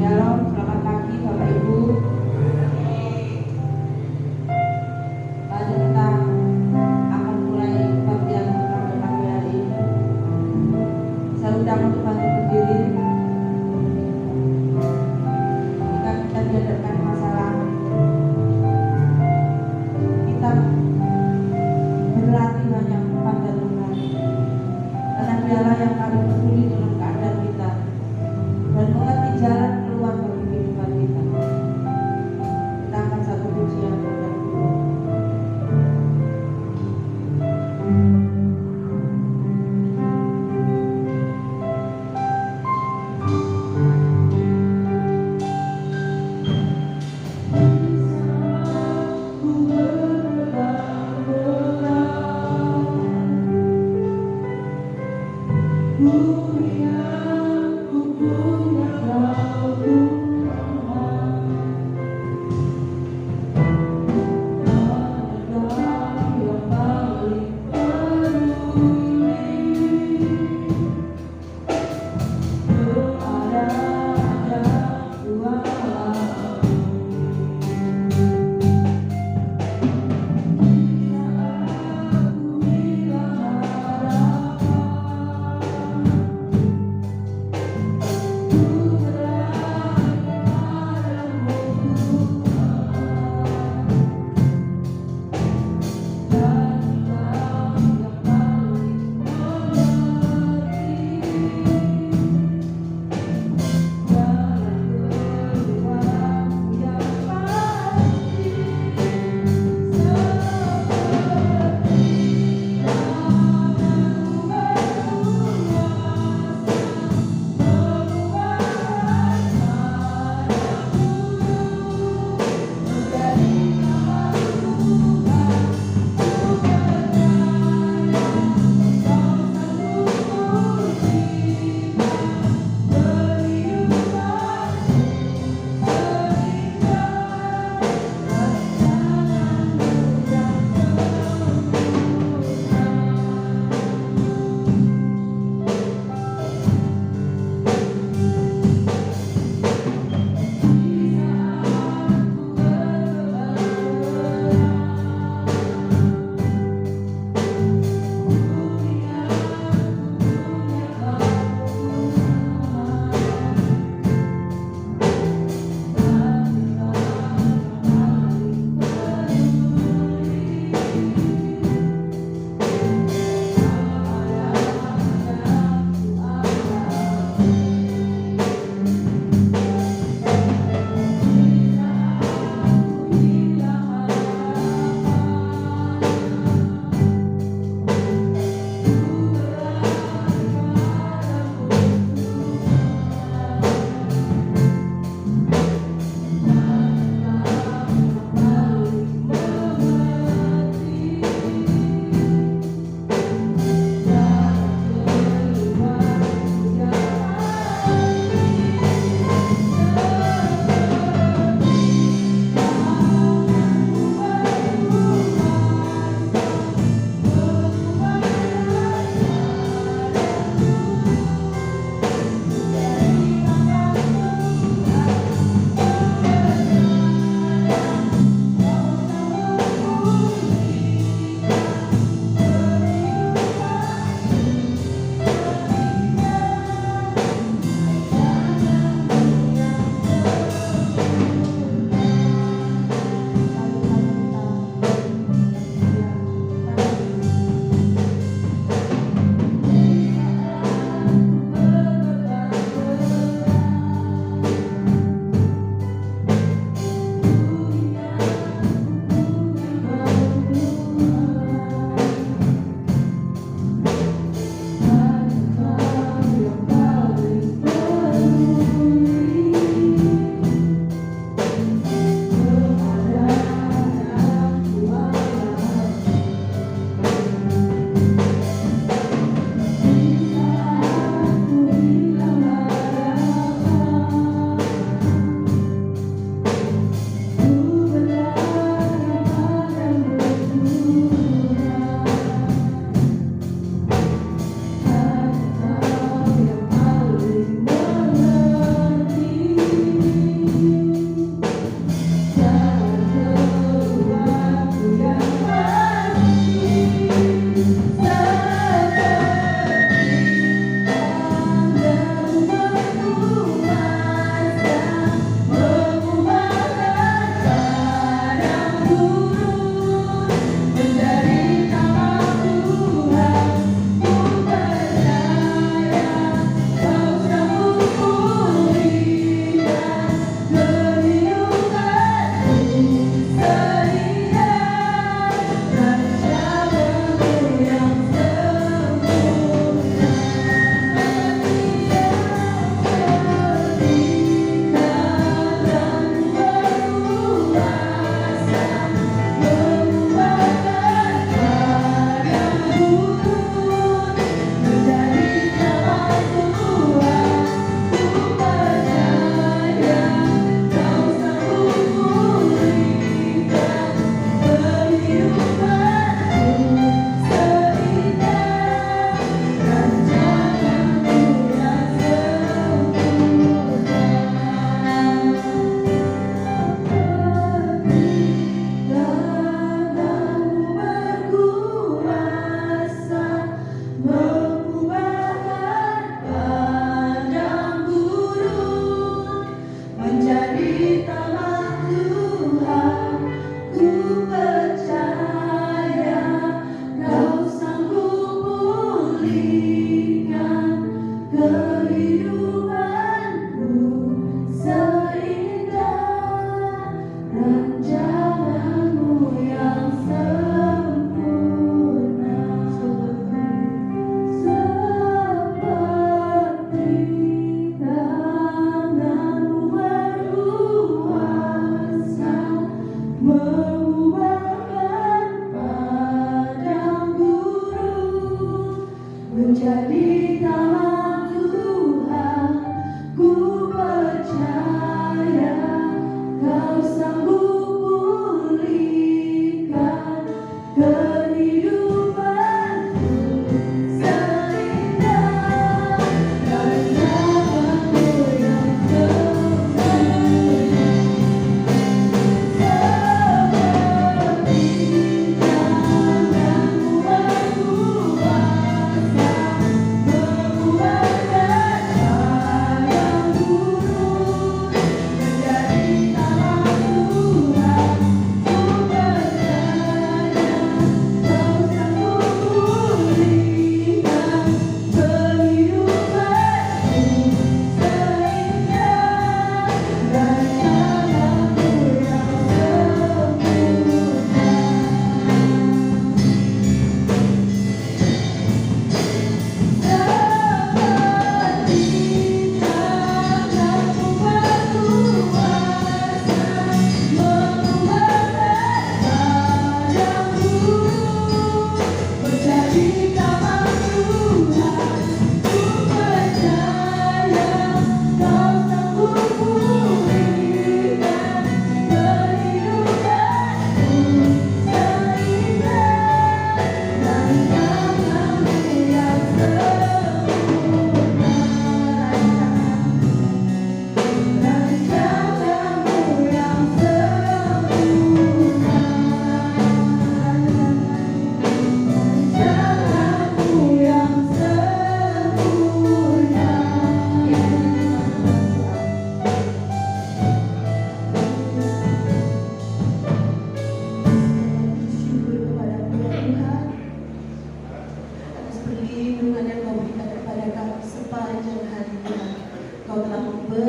Shalom, selamat pagi Bapak Ibu. Pada kita akan mulai bagian pertama pagi hari ini. Saya undang untuk bantu berdiri. Jika kita dihadapkan masalah, kita berlatih hanya pada Tuhan. Karena Dialah yang paling peduli dalam keadaan kita dan mengerti jalan keluar bagi kehidupan kita.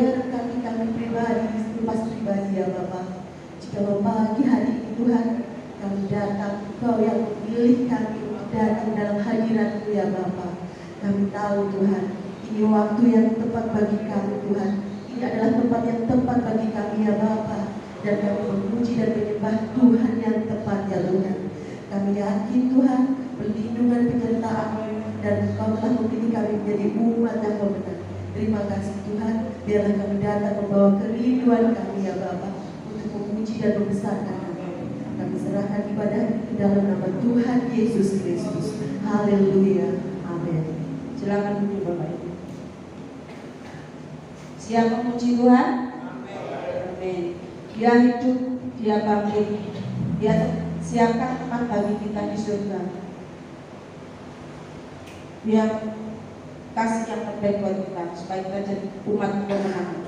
Berkati kami pribadi, lepas pribadi ya Bapa. Jika pagi hari ini Tuhan, kami datang, Engkau yang memilih kami untuk datang dalam hadirat-Mu ya Bapa. Kami tahu Tuhan, ini waktu yang tepat bagi kami Tuhan. Ini adalah tempat yang tepat bagi kami ya Bapa. Dan kami memuji dan menyembah Tuhan yang tepat ya Tuhan. Kami yakin Tuhan, perlindungan penyertaan dan Engkau telah memilih kami menjadi umat yang Kau benar. Terima kasih Tuhan, biarlah kami datang membawa kerinduan kami ya Bapa untuk memuji dan membesarkan Kami. Kami serahkan ibadah ini dalam nama Tuhan Yesus Kristus. Haleluya. Amin. Silakan duduk Bapak Ibu. Siap memuji Tuhan? Amin. Dia hidup, dia bangkit, dia siapkan tempat bagi kita di surga. Biar kasih yang terbaik buat kita supaya kita jadi umat kemenangan.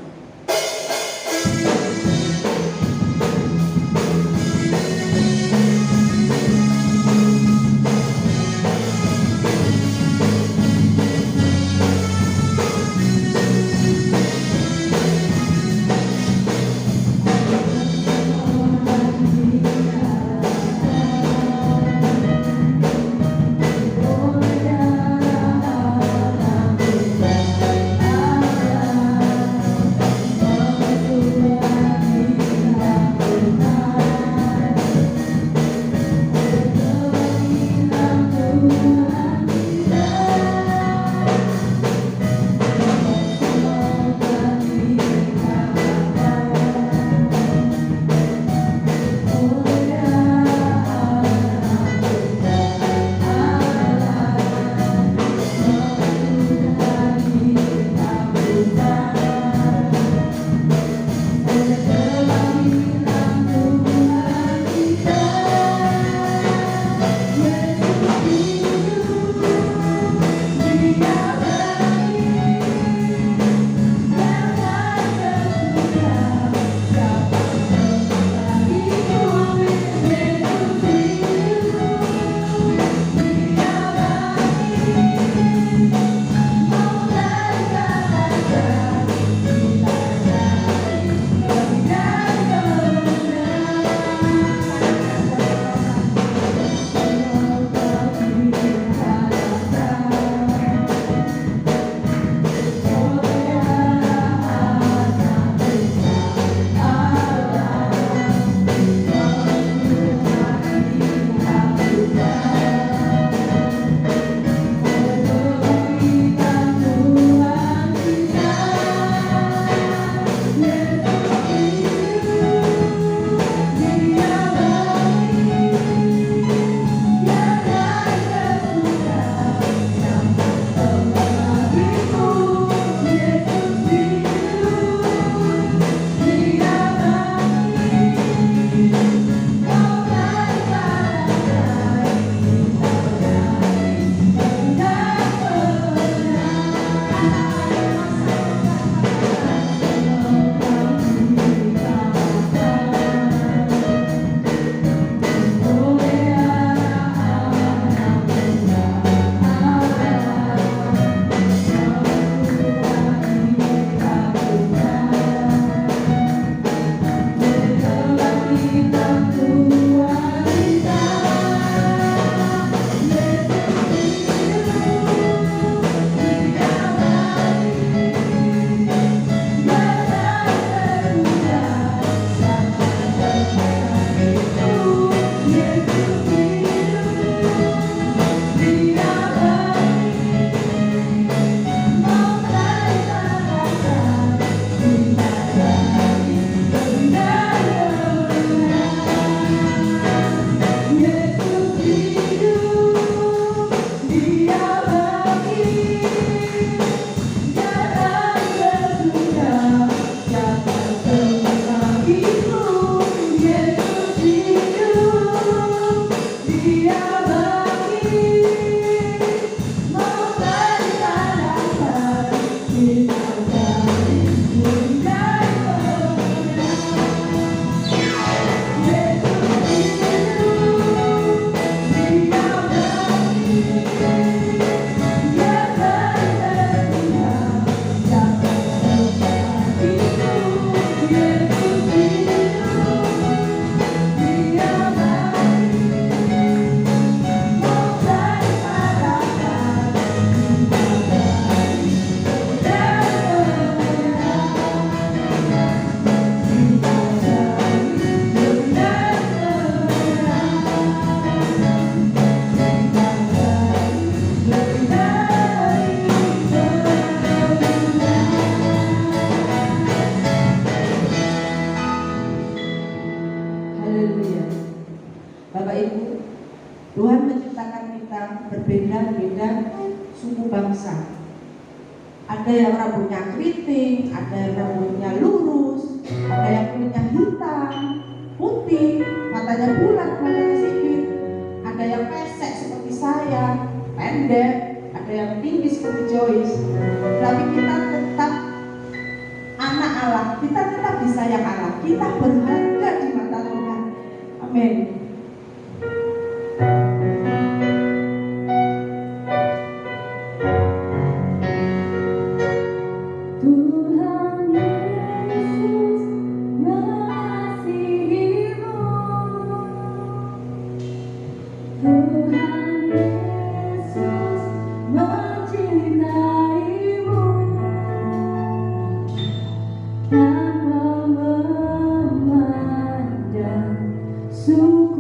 Tuhan menciptakan kita berbeda-beda suku bangsa. Ada yang rambutnya keriting, ada yang rambutnya lurus, ada yang kulitnya hitam, putih, matanya bulat, matanya sipit, ada yang pesek seperti saya, pendek, ada yang tinggi seperti Joyce. Tapi kita tetap anak Allah, kita tetap disayang Allah, kita berharga di mata Tuhan. Amin. Tuhan Yesus mengasihimu, Tuhan Yesus mencintaimu, tanpa memandang suku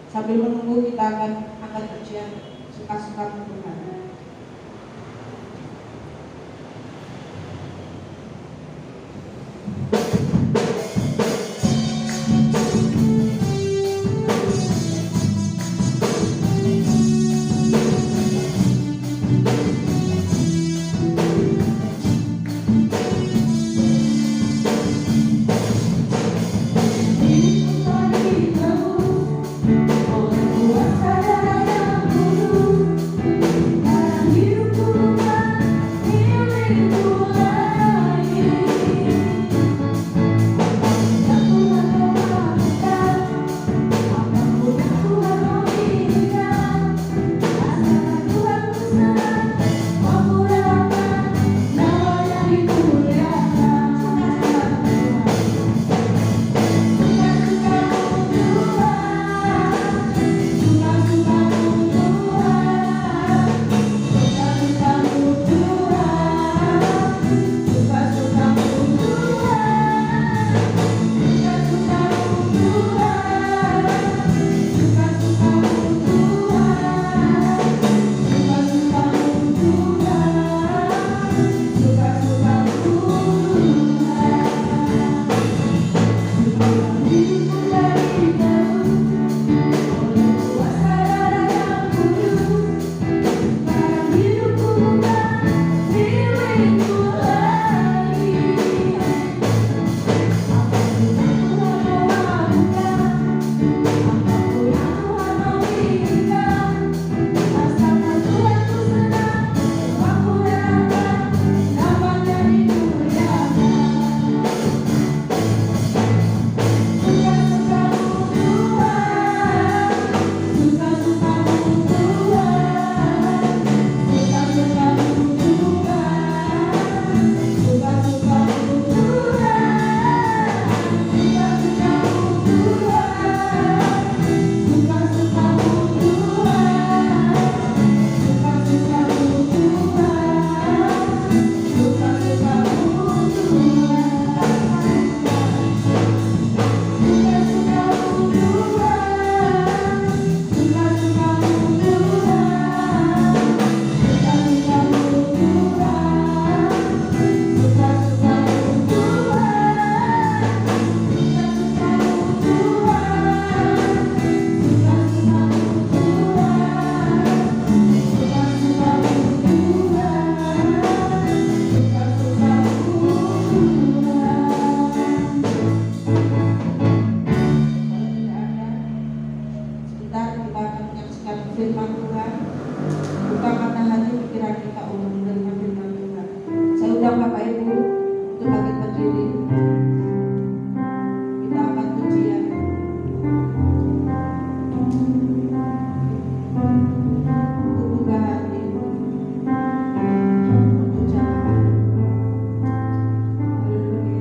Sambil menunggu kita akan angkat pujian suka-suka Tuhan. Firman Tuhan, bukakanlah hati pikiran kita untuk menerima firman Tuhan. Saya undang Bapak Ibu untuk bangkit berdiri. Kita akan pujian. Buka hati ucapkan haleluya.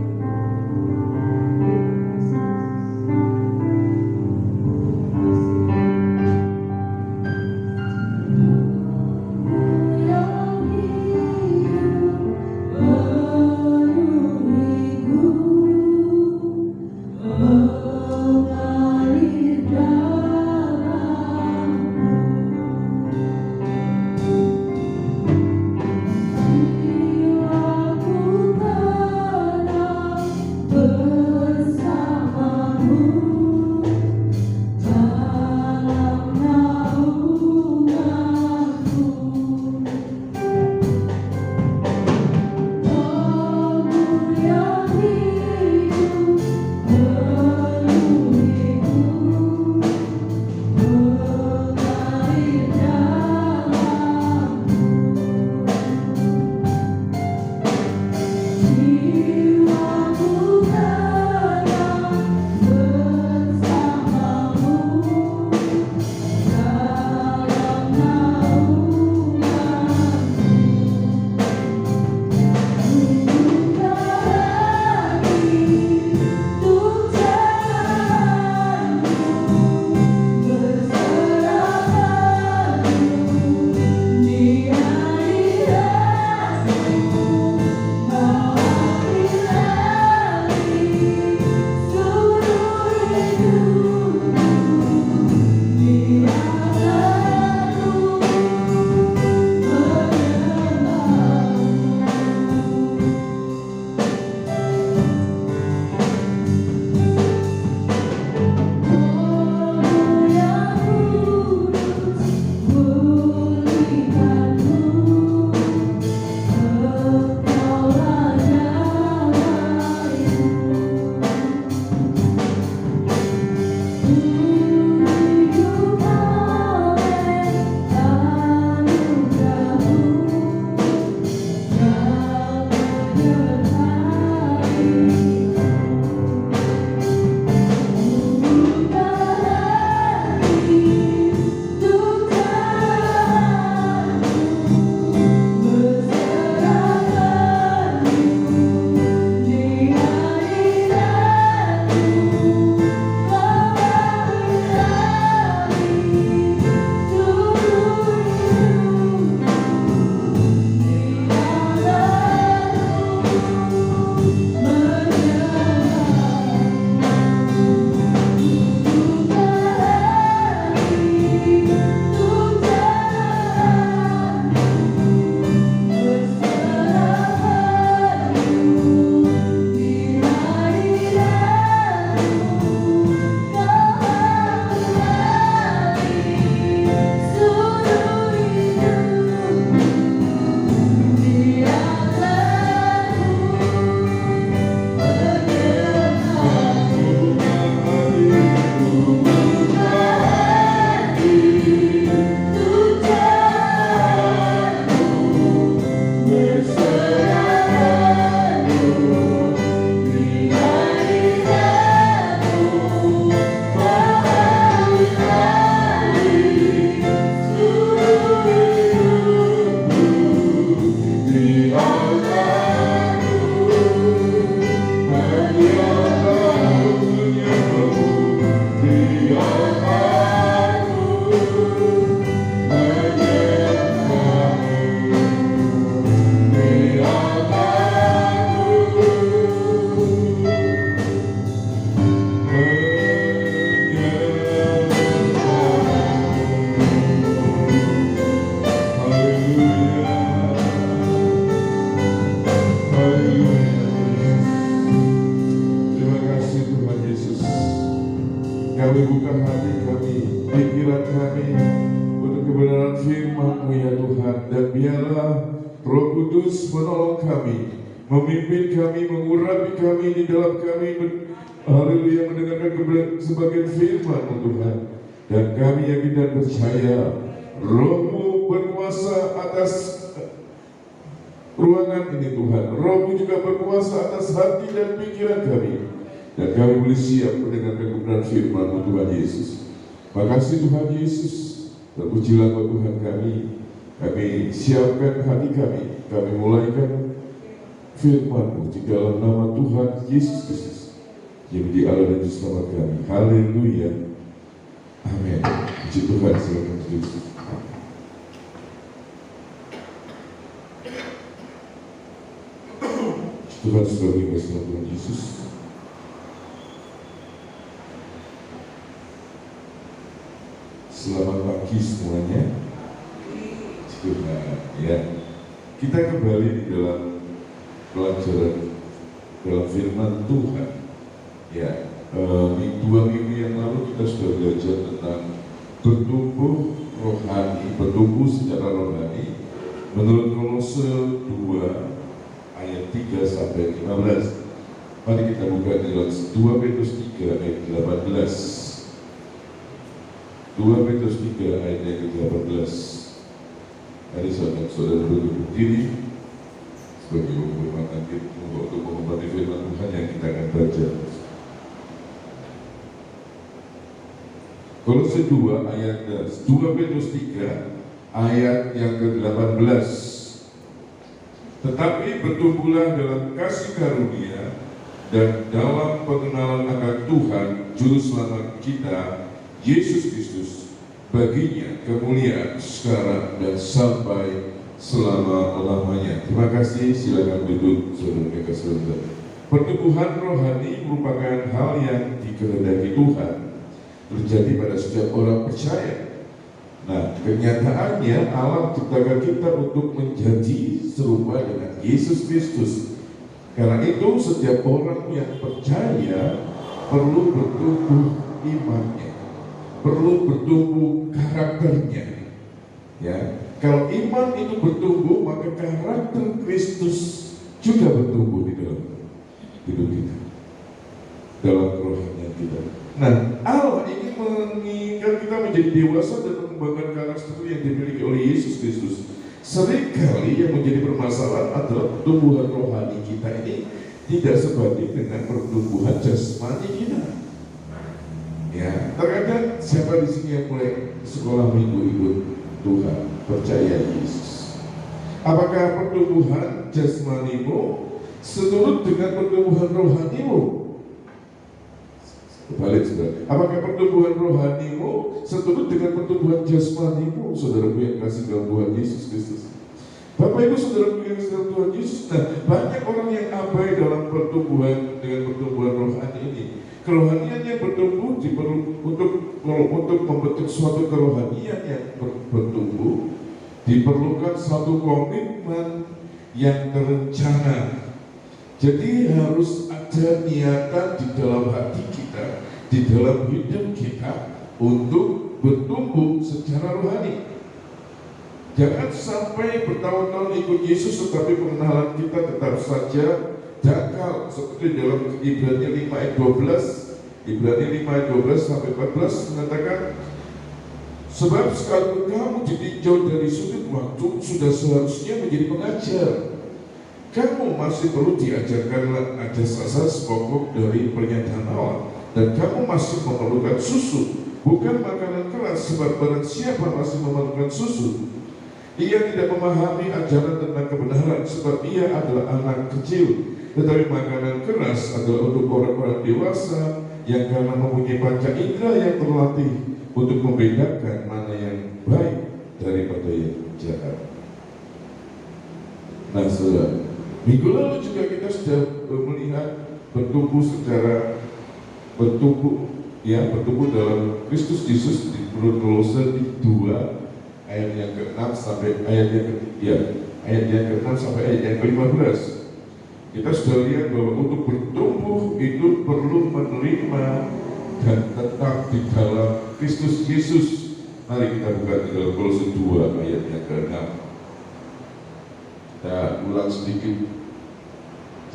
kami untuk kebenaran firman-Mu ya Tuhan, dan biarlah Roh Kudus menolong kami, memimpin kami, mengurapi kami di dalam kami, haleluya, mendengarkan sebagian firman-Mu Tuhan. Dan kami yakin dan percaya Roh-Mu berkuasa atas ruangan ini Tuhan. Roh-Mu juga berkuasa atas hati dan pikiran kami, dan kami boleh siap mendengarkan kebenaran firman-Mu Tuhan Yesus. Makasih Tuhan Yesus, terpujilah Kau Tuhan kami. Kami siapkan hati kami mulaikan firman-Mu di dalam nama Tuhan Yesus Kristus yang menjadi Allah dan Juru Selamat kami. Haleluya, amin. Puji Tuhan, silakan duduk. Tuhan sudah berikan Tuhan Yesus. Selamat pagi semuanya. Tuhan, ya. Kita kembali di dalam pelajaran dalam firman Tuhan. Ya, 2 minggu yang lalu kita sudah belajar tentang bertumbuh rohani, bertumbuh secara rohani menurut Kolose 2 ayat 3 sampai 15. Mari kita buka di dalam 2 Petrus 3 ayat 18. 2 Petrus 3 ayat yang ke-18. Hari saudara duduk berdiri sebagai penghormatan kita untuk menghormati firman Tuhan yang kita akan baca. Kolose 2 ayat 2 Petrus 3 ayat yang ke-18. Tetapi bertumbuhlah dalam kasih karunia dan dalam pengenalan akan Tuhan Juru Selamat kita Yesus Kristus. Baginya kemuliaan sekarang dan sampai selama-lamanya. Terima kasih, silakan duduk saudara-saudara. Pertumbuhan rohani merupakan hal yang dikehendaki Tuhan terjadi pada setiap orang percaya. Nah, kenyataannya Allah ciptakan kita untuk menjadi serupa dengan Yesus Kristus. Karena itu setiap orang yang percaya perlu bertumbuh imannya, perlu bertumbuh karakternya. Ya, kalau iman itu bertumbuh, maka karakter Kristus juga bertumbuh di dalam hidup kita, dalam rohani kita. Nah, Allah ingin menginginkan kita menjadi dewasa dan mengembangkan karakter yang dimiliki oleh Yesus Kristus. Seringkali yang menjadi permasalahan adalah pertumbuhan rohani kita ini tidak sebanding dengan pertumbuhan jasmani kita. Ya, terkadang siapa di sini yang mulai sekolah minggu ikut Tuhan, percaya Yesus? Apakah pertumbuhan jasmanimu seturut dengan pertumbuhan rohanimu? Kebalik, saudara. Apakah pertumbuhan rohanimu seturut dengan pertumbuhan jasmanimu, saudaraku yang kasih dalam Tuhan Yesus Kristus? Bapak Ibu saudaraku yang kasih dalam Tuhan Yesus. Nah, banyak orang yang abai dalam pertumbuhan dengan pertumbuhan rohani ini. Kerohanian yang bertumbuh untuk membentuk suatu kerohanian yang bertumbuh diperlukan suatu komitmen yang terencana. Jadi harus ada niatan di dalam hati kita, di dalam hidup kita untuk bertumbuh secara rohani. Jangan sampai bertahun-tahun ikut Yesus tetapi pengenalan kita tetap saja dangkal, seperti dalam Ibrani 5 ayat 12. Ibrani 5 ayat 12 sampai 14 mengatakan, sebab sekalipun kamu ditinjau dari sudut waktu sudah seharusnya menjadi pengajar. Kamu masih perlu diajarkan asas pokok dari pernyataan Allah, dan kamu masih memerlukan susu, bukan makanan keras, sebab barang siapa masih memerlukan susu, ia tidak memahami ajaran tentang kebenaran, sebab ia adalah anak kecil. Tetapi makanan keras adalah untuk orang-orang dewasa yang karena mempunyai panca indera yang terlatih untuk membedakan mana yang baik daripada yang jahat. Nah, saudara, minggu lalu juga kita sudah melihat bertumbuh dalam Kristus Yesus di Kolose 2 ayat yang ke-6 sampai ayat yang ke-6 sampai ayat yang ke-15. Kita sudah lihat bahwa untuk bertumbuh itu perlu menerima dan tetap di dalam Kristus Yesus Mari kita buka di dalam Kolose 2 ayat yang ke-6. Kita ulang sedikit.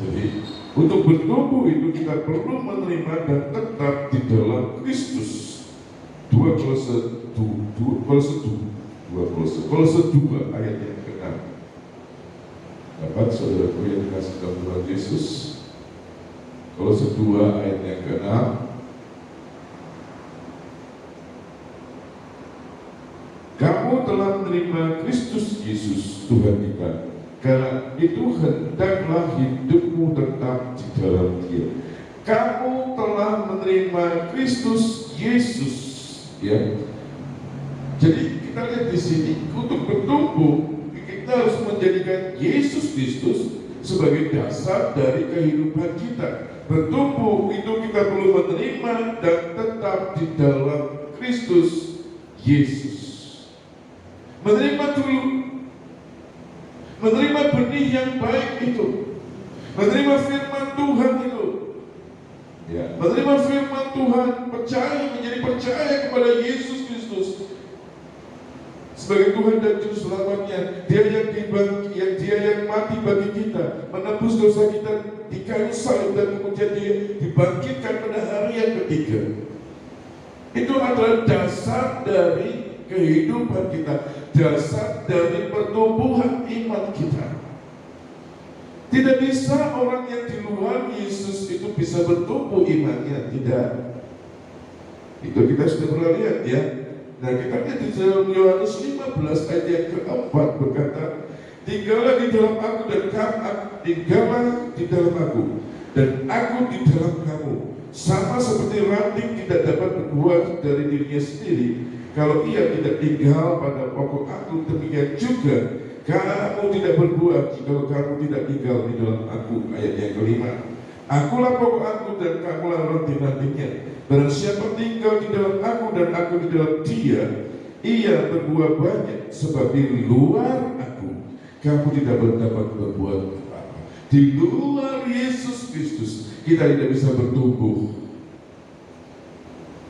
Jadi untuk bertumbuh itu kita perlu menerima dan tetap di dalam Kristus. 2 Kolose 2 ayat yang ke-6. Dapat saudaraku yang dikasih dalam Tuhan Yesus. Kolose 2 ayat yang ke-6. Kamu telah menerima Kristus Yesus Tuhan kita. Karena itu hendaklah hidupmu tetap di dalam Dia. Kamu telah menerima Kristus Yesus, ya. Jadi kita lihat di sini, untuk bertumbuh kita harus menjadikan Yesus Kristus sebagai dasar dari kehidupan kita. Bertumbuh itu kita perlu menerima dan tetap di dalam Kristus Yesus. Menerima dulu, menerima benih yang baik itu, menerima firman Tuhan itu, ya, menerima firman Tuhan, menjadi percaya kepada Yesus Kristus sebagai Tuhan dan Juru Selamatnya. Dia yang mati bagi kita, menebus dosa kita di kayu salib, dan kemudian Dia dibangkitkan pada hari yang ketiga. Itu adalah dasar dari kehidupan kita, dasar dari pertumbuhan iman kita. Tidak bisa orang yang di luar Yesus itu bisa bertumbuh imannya, tidak. Itu kita sudah pernah lihat, ya. Nah, kita lihat di dalam Yohanes 15 ayat yang ke-4 berkata, tinggallah di dalam aku dan tinggallah di dalam aku dan aku di dalam kamu. Sama seperti ranting tidak dapat berbuah dari dirinya sendiri kalau ia tidak tinggal pada pokok aku, demikian juga kamu tidak berbuah jika kamu tidak tinggal di dalam aku. Ayat yang ke-5. Akulah pokok aku dan kamulah ranting-rantingnya. Barang siapa tinggal di dalam aku dan aku di dalam dia, ia berbuah banyak, sebab di luar aku kamu tidak dapat berbuat apa-apa. Di luar Yesus Kristus kita tidak bisa bertumbuh.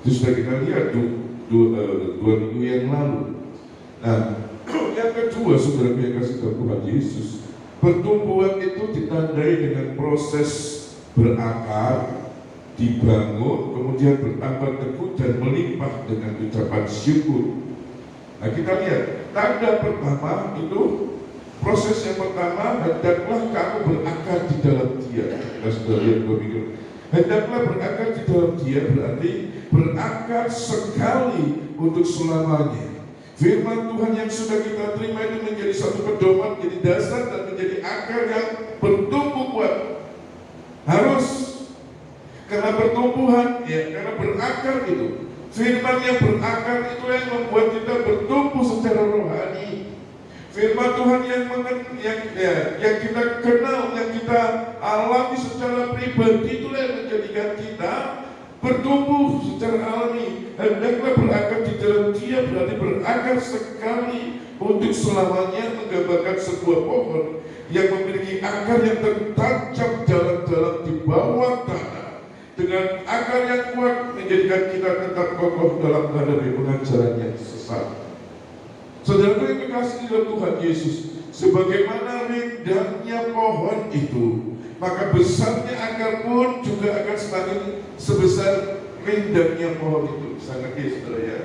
Itu sudah kita lihat dua minggu yang lalu. Nah, yang kedua, saudara yang kasih tahu Tuhan Yesus, pertumbuhan itu ditandai dengan proses berakar, dibangun, kemudian bertambah teguh dan melimpah dengan ucapan syukur. Nah, kita lihat tanda pertama itu, proses yang pertama, hendaklah kamu berakar di dalam Dia. Kita sudah lihat berpikir, hendaklah berakar di dalam Dia berarti berakar sekali untuk selamanya. Firman Tuhan yang sudah kita terima itu menjadi satu pedoman, menjadi dasar dan menjadi akar yang bertumbuh kuat. Harus, karena pertumbuhan, ya, karena berakar itu. Firman yang berakar itu yang membuat kita bertumbuh secara rohani. Firman Tuhan yang kita kenal, yang kita alami secara pribadi, itulah yang menjadikan kita bertumbuh secara alami. Hendaklah berakar di dalam Dia berarti berakar sekali untuk selamanya, menggambarkan sebuah pohon yang memiliki akar yang tertancap dalam-dalam di bawah tanah. Dengan akar yang kuat menjadikan kita tetap kokoh dalam menghadapi pengajaran yang sesat. Saudara yang dikasihi dalam Tuhan Yesus, sebagaimana rindangnya pohon itu, maka besarnya akar pun juga akan semakin sebesar rindangnya pohon itu. Bisa ngerti, saudara, ya?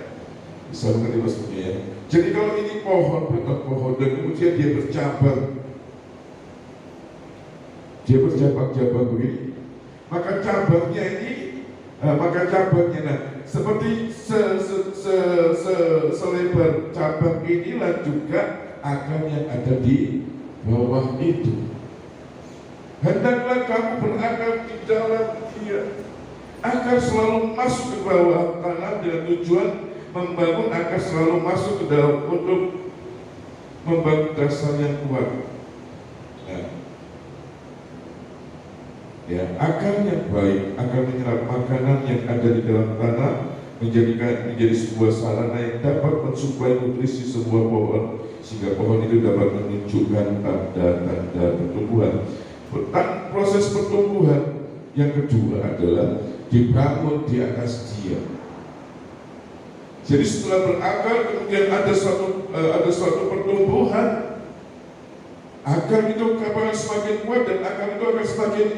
Bisa mengerti maksudnya, ya? Jadi kalau ini pohon, bukan pohon, dan kemudian dia bercabang, cabang begini, maka cabangnya seperti selebar cabang inilah juga akar yang ada di bawah itu. Hendaklah kamu berakar di dalam Dia. Akar selalu masuk ke bawah tanah dengan tujuan membangun akar selalu masuk ke dalam untuk membangun dasar yang kuat. Nah, ya, akar yang baik akan menyerap makanan yang ada di dalam tanah, menjadi sebuah sarana yang dapat mensuplai nutrisi sebuah pohon, sehingga pohon itu dapat menunjukkan tanda-tanda pertumbuhan. Proses pertumbuhan yang kedua adalah dibangun di atas Dia. Jadi setelah berakar kemudian ada suatu pertumbuhan. Akar itu kapan semakin kuat dan akar itu akan semakin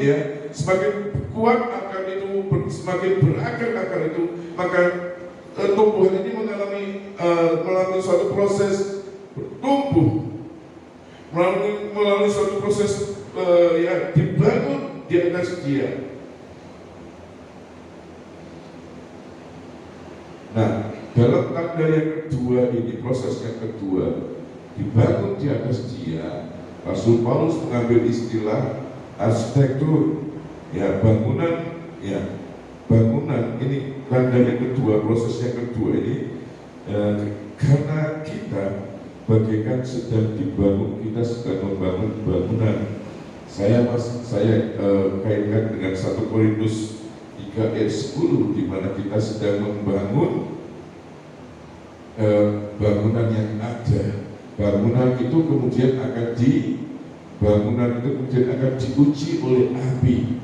kuat, akar itu semakin berakar akar itu, maka tumbuhan ini melalui suatu proses bertumbuh, melalui suatu proses dibangun di atas dia. Nah, dalam tanda yang kedua ini, proses yang kedua, dibangun di atas dia, Rasul Paulus mengambil istilah arsitektur, bangunan ini tanda yang kedua, proses yang kedua ini, karena kita bagaikan sedang dibangun, kita sedang membangun bangunan. Saya kaitkan dengan 1 Korintus 3 ayat 10, di mana kita sedang membangun bangunan yang ada. Bangunan itu kemudian akan diuji oleh api.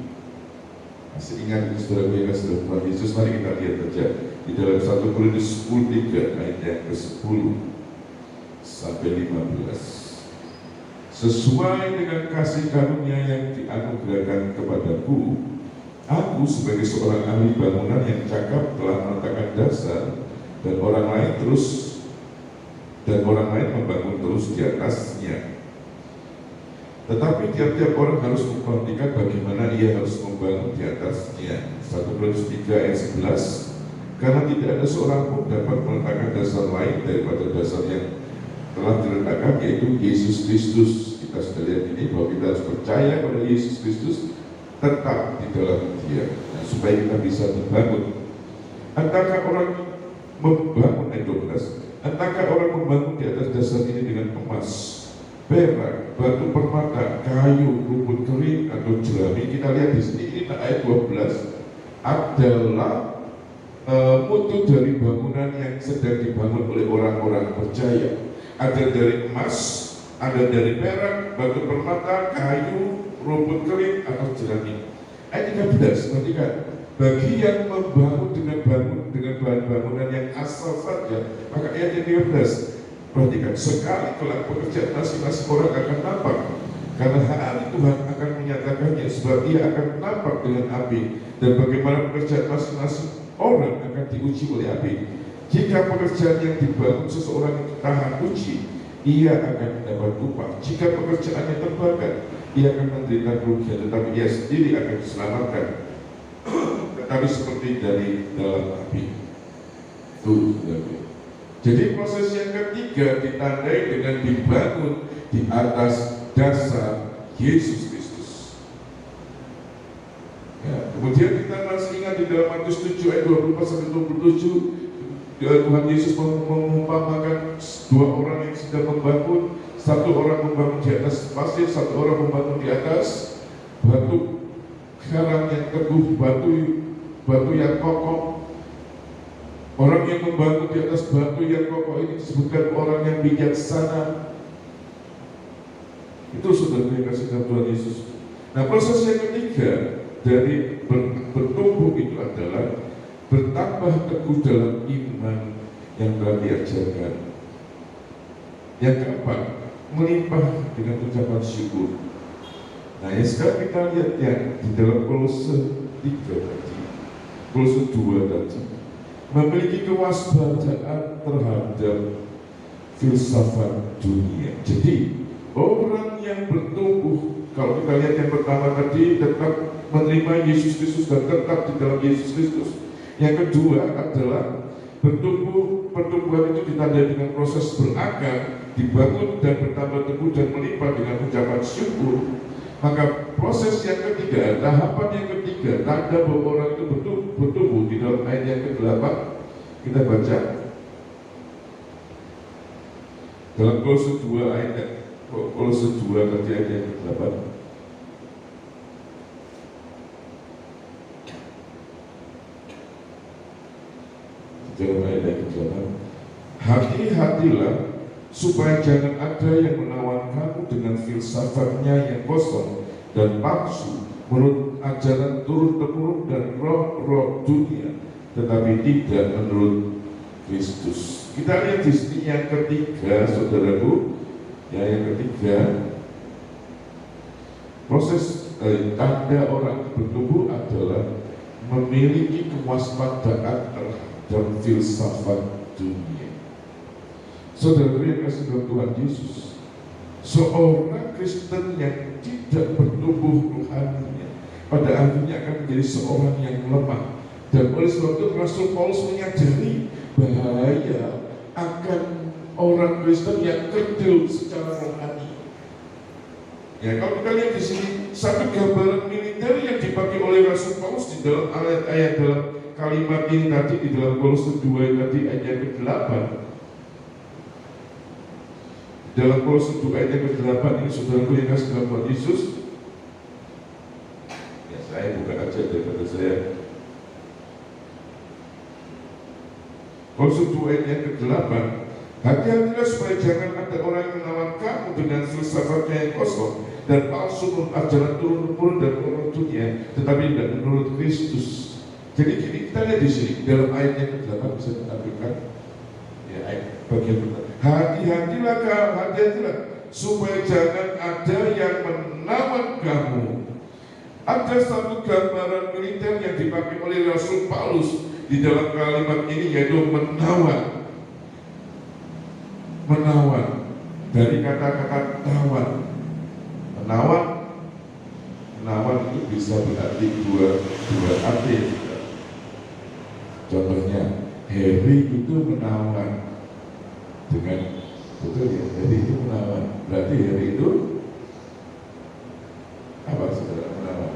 Masih ingat itu saudara yang kasih Tuhan Yesus? Mari kita lihat saja di dalam 1 Korintus 10:3 ayat yang ke-10 sampai 15. Sesuai dengan kasih karunia yang dianugerahkan kepadaku, aku sebagai seorang ahli bangunan yang cakap telah meletakkan dasar, dan orang lain membangun terus di atasnya. Tetapi tiap-tiap orang harus memperhatikan bagaimana ia harus membangun di atasnya. 1 Korintus 3 ayat 11. Karena tidak ada seorang pun dapat meletakkan dasar lain daripada dasar yang telah diletakkan, yaitu Yesus Kristus. Kita sudah lihat ini bahwa kita harus percaya pada Yesus Kristus, tetap di dalam Dia, supaya kita bisa dibangun. Entahkah orang membangun di atas dasar ini dengan emas, perak, batu permata, kayu, rumput kering atau jerami. Kita lihat di sini, ini ayat 12 adalah mutu dari bangunan yang sedang dibangun oleh orang-orang percaya. Ada dari emas, ada dari perak, batu permata, kayu, rumput kering atau jerami. Ayat 13, perhatikan. Bagi yang membangun dengan bahan bangunan yang asal saja, maka ayat yang 13, perhatikan, sekali kelak pekerjaan masing-masing orang akan nampak, karena hari Tuhan akan menyatakannya, sebab ia akan nampak dengan api, dan bagaimana pekerjaan masing-masing orang akan diuji oleh api. Jika pekerjaan yang dibangun seseorang itu tahan uji, ia akan mendapat upah. Jika pekerjaannya terbakar, ia akan menderita kerugian, tetapi ia sendiri akan diselamatkan, tetapi seperti dari dalam api. Jadi proses yang ketiga ditandai dengan dibangun di atas dasar Yesus Kristus. Kemudian kita masih ingat di dalam Matius 7 ayat 24-27, Tuhan Yesus mengumpamakan dua orang yang sedang membangun. Satu orang membangun di atas pasir, satu orang membangun di atas batu karang yang teguh, batu yang kokoh. Orang yang membangun di atas batu yang kokoh ini disebutkan orang yang bijaksana. Itu saudara yang kasih Tuhan Yesus. Nah, proses yang ketiga dari bertumbuh itu adalah bertambah teguh dalam iman yang telah diajarkan. Yang keempat, melimpah dengan ucapan syukur. Nah, yang sekarang kita lihat yang di dalam Kolose 3 tadi, Kolose 2 tadi, memiliki kewaspadaan terhadap filsafat dunia. Jadi orang yang bertumbuh, kalau kita lihat yang pertama tadi, tetap menerima Yesus Kristus dan tetap di dalam Yesus Kristus. Yang kedua adalah pertumbuhan itu ditandai dengan proses berakar, dibangun dan bertambah teguh dan melimpah dengan ucapan syukur. Maka proses yang ketiga, tahapan yang ketiga, tanda bahwa orang itu bertumbuh di dalam ayat yang ke-8, kita baca dalam Kolose 2 ayat Kolose 2 tadi ayat yang ke-8. Dalam ayat yang ke-8, hati-hatilah supaya jangan ada yang menawan kamu dengan filsafatnya yang kosong dan palsu menurut ajaran turun-temurun dan roh-roh dunia, tetapi tidak menurut Kristus. Kita lihat di sini yang ketiga, saudaraku. Ya, yang ketiga, proses tanda orang bertumbuh adalah memiliki kewaspadaan terhadap filsafat dunia. Saudara yang kasih dalam Tuhan Yesus, seorang Kristen yang tidak bertumbuh rohaninya pada akhirnya akan menjadi seorang yang lemah. Dan oleh sebab itu Rasul Paulus menyadari bahaya akan orang Kristen yang kerdil secara rohani. Ya, kalau kita lihat di sini satu gambaran militer yang dipakai oleh Rasul Paulus di dalam ayat-ayat dalam kalimat ini tadi di dalam Kolose 2 tadi ayat ke-8. Dalam Kolose 2 ayat ke-8 ini saudaraku yang kasih dalam Tuhan Yesus. Ya, saya buka aja daripada saya. Kolose 2 ayat yang ke-8. Hati-hatilah supaya jangan ada orang yang menawan kamu dengan filsafatnya yang kosong dan palsu menurut ajaran turun-temurun dari orang dunia, tetapi tidak menurut Kristus. Jadi gini, kita lihat di sini dalam ayat yang ke-8 bisa ditampilkan. Ya, ayat bagian pertama. Hati-hatilah supaya jangan ada yang menawan kamu. Ada satu gambaran militer yang dipakai oleh Rasul Paulus di dalam kalimat ini, yaitu menawan. Menawan dari kata-kata tawan. Menawan itu bisa berarti dua arti. Contohnya, Harry itu menawan dengan betul ya, Harry itu menawan. Berarti Harry itu apa saudara? Menawan,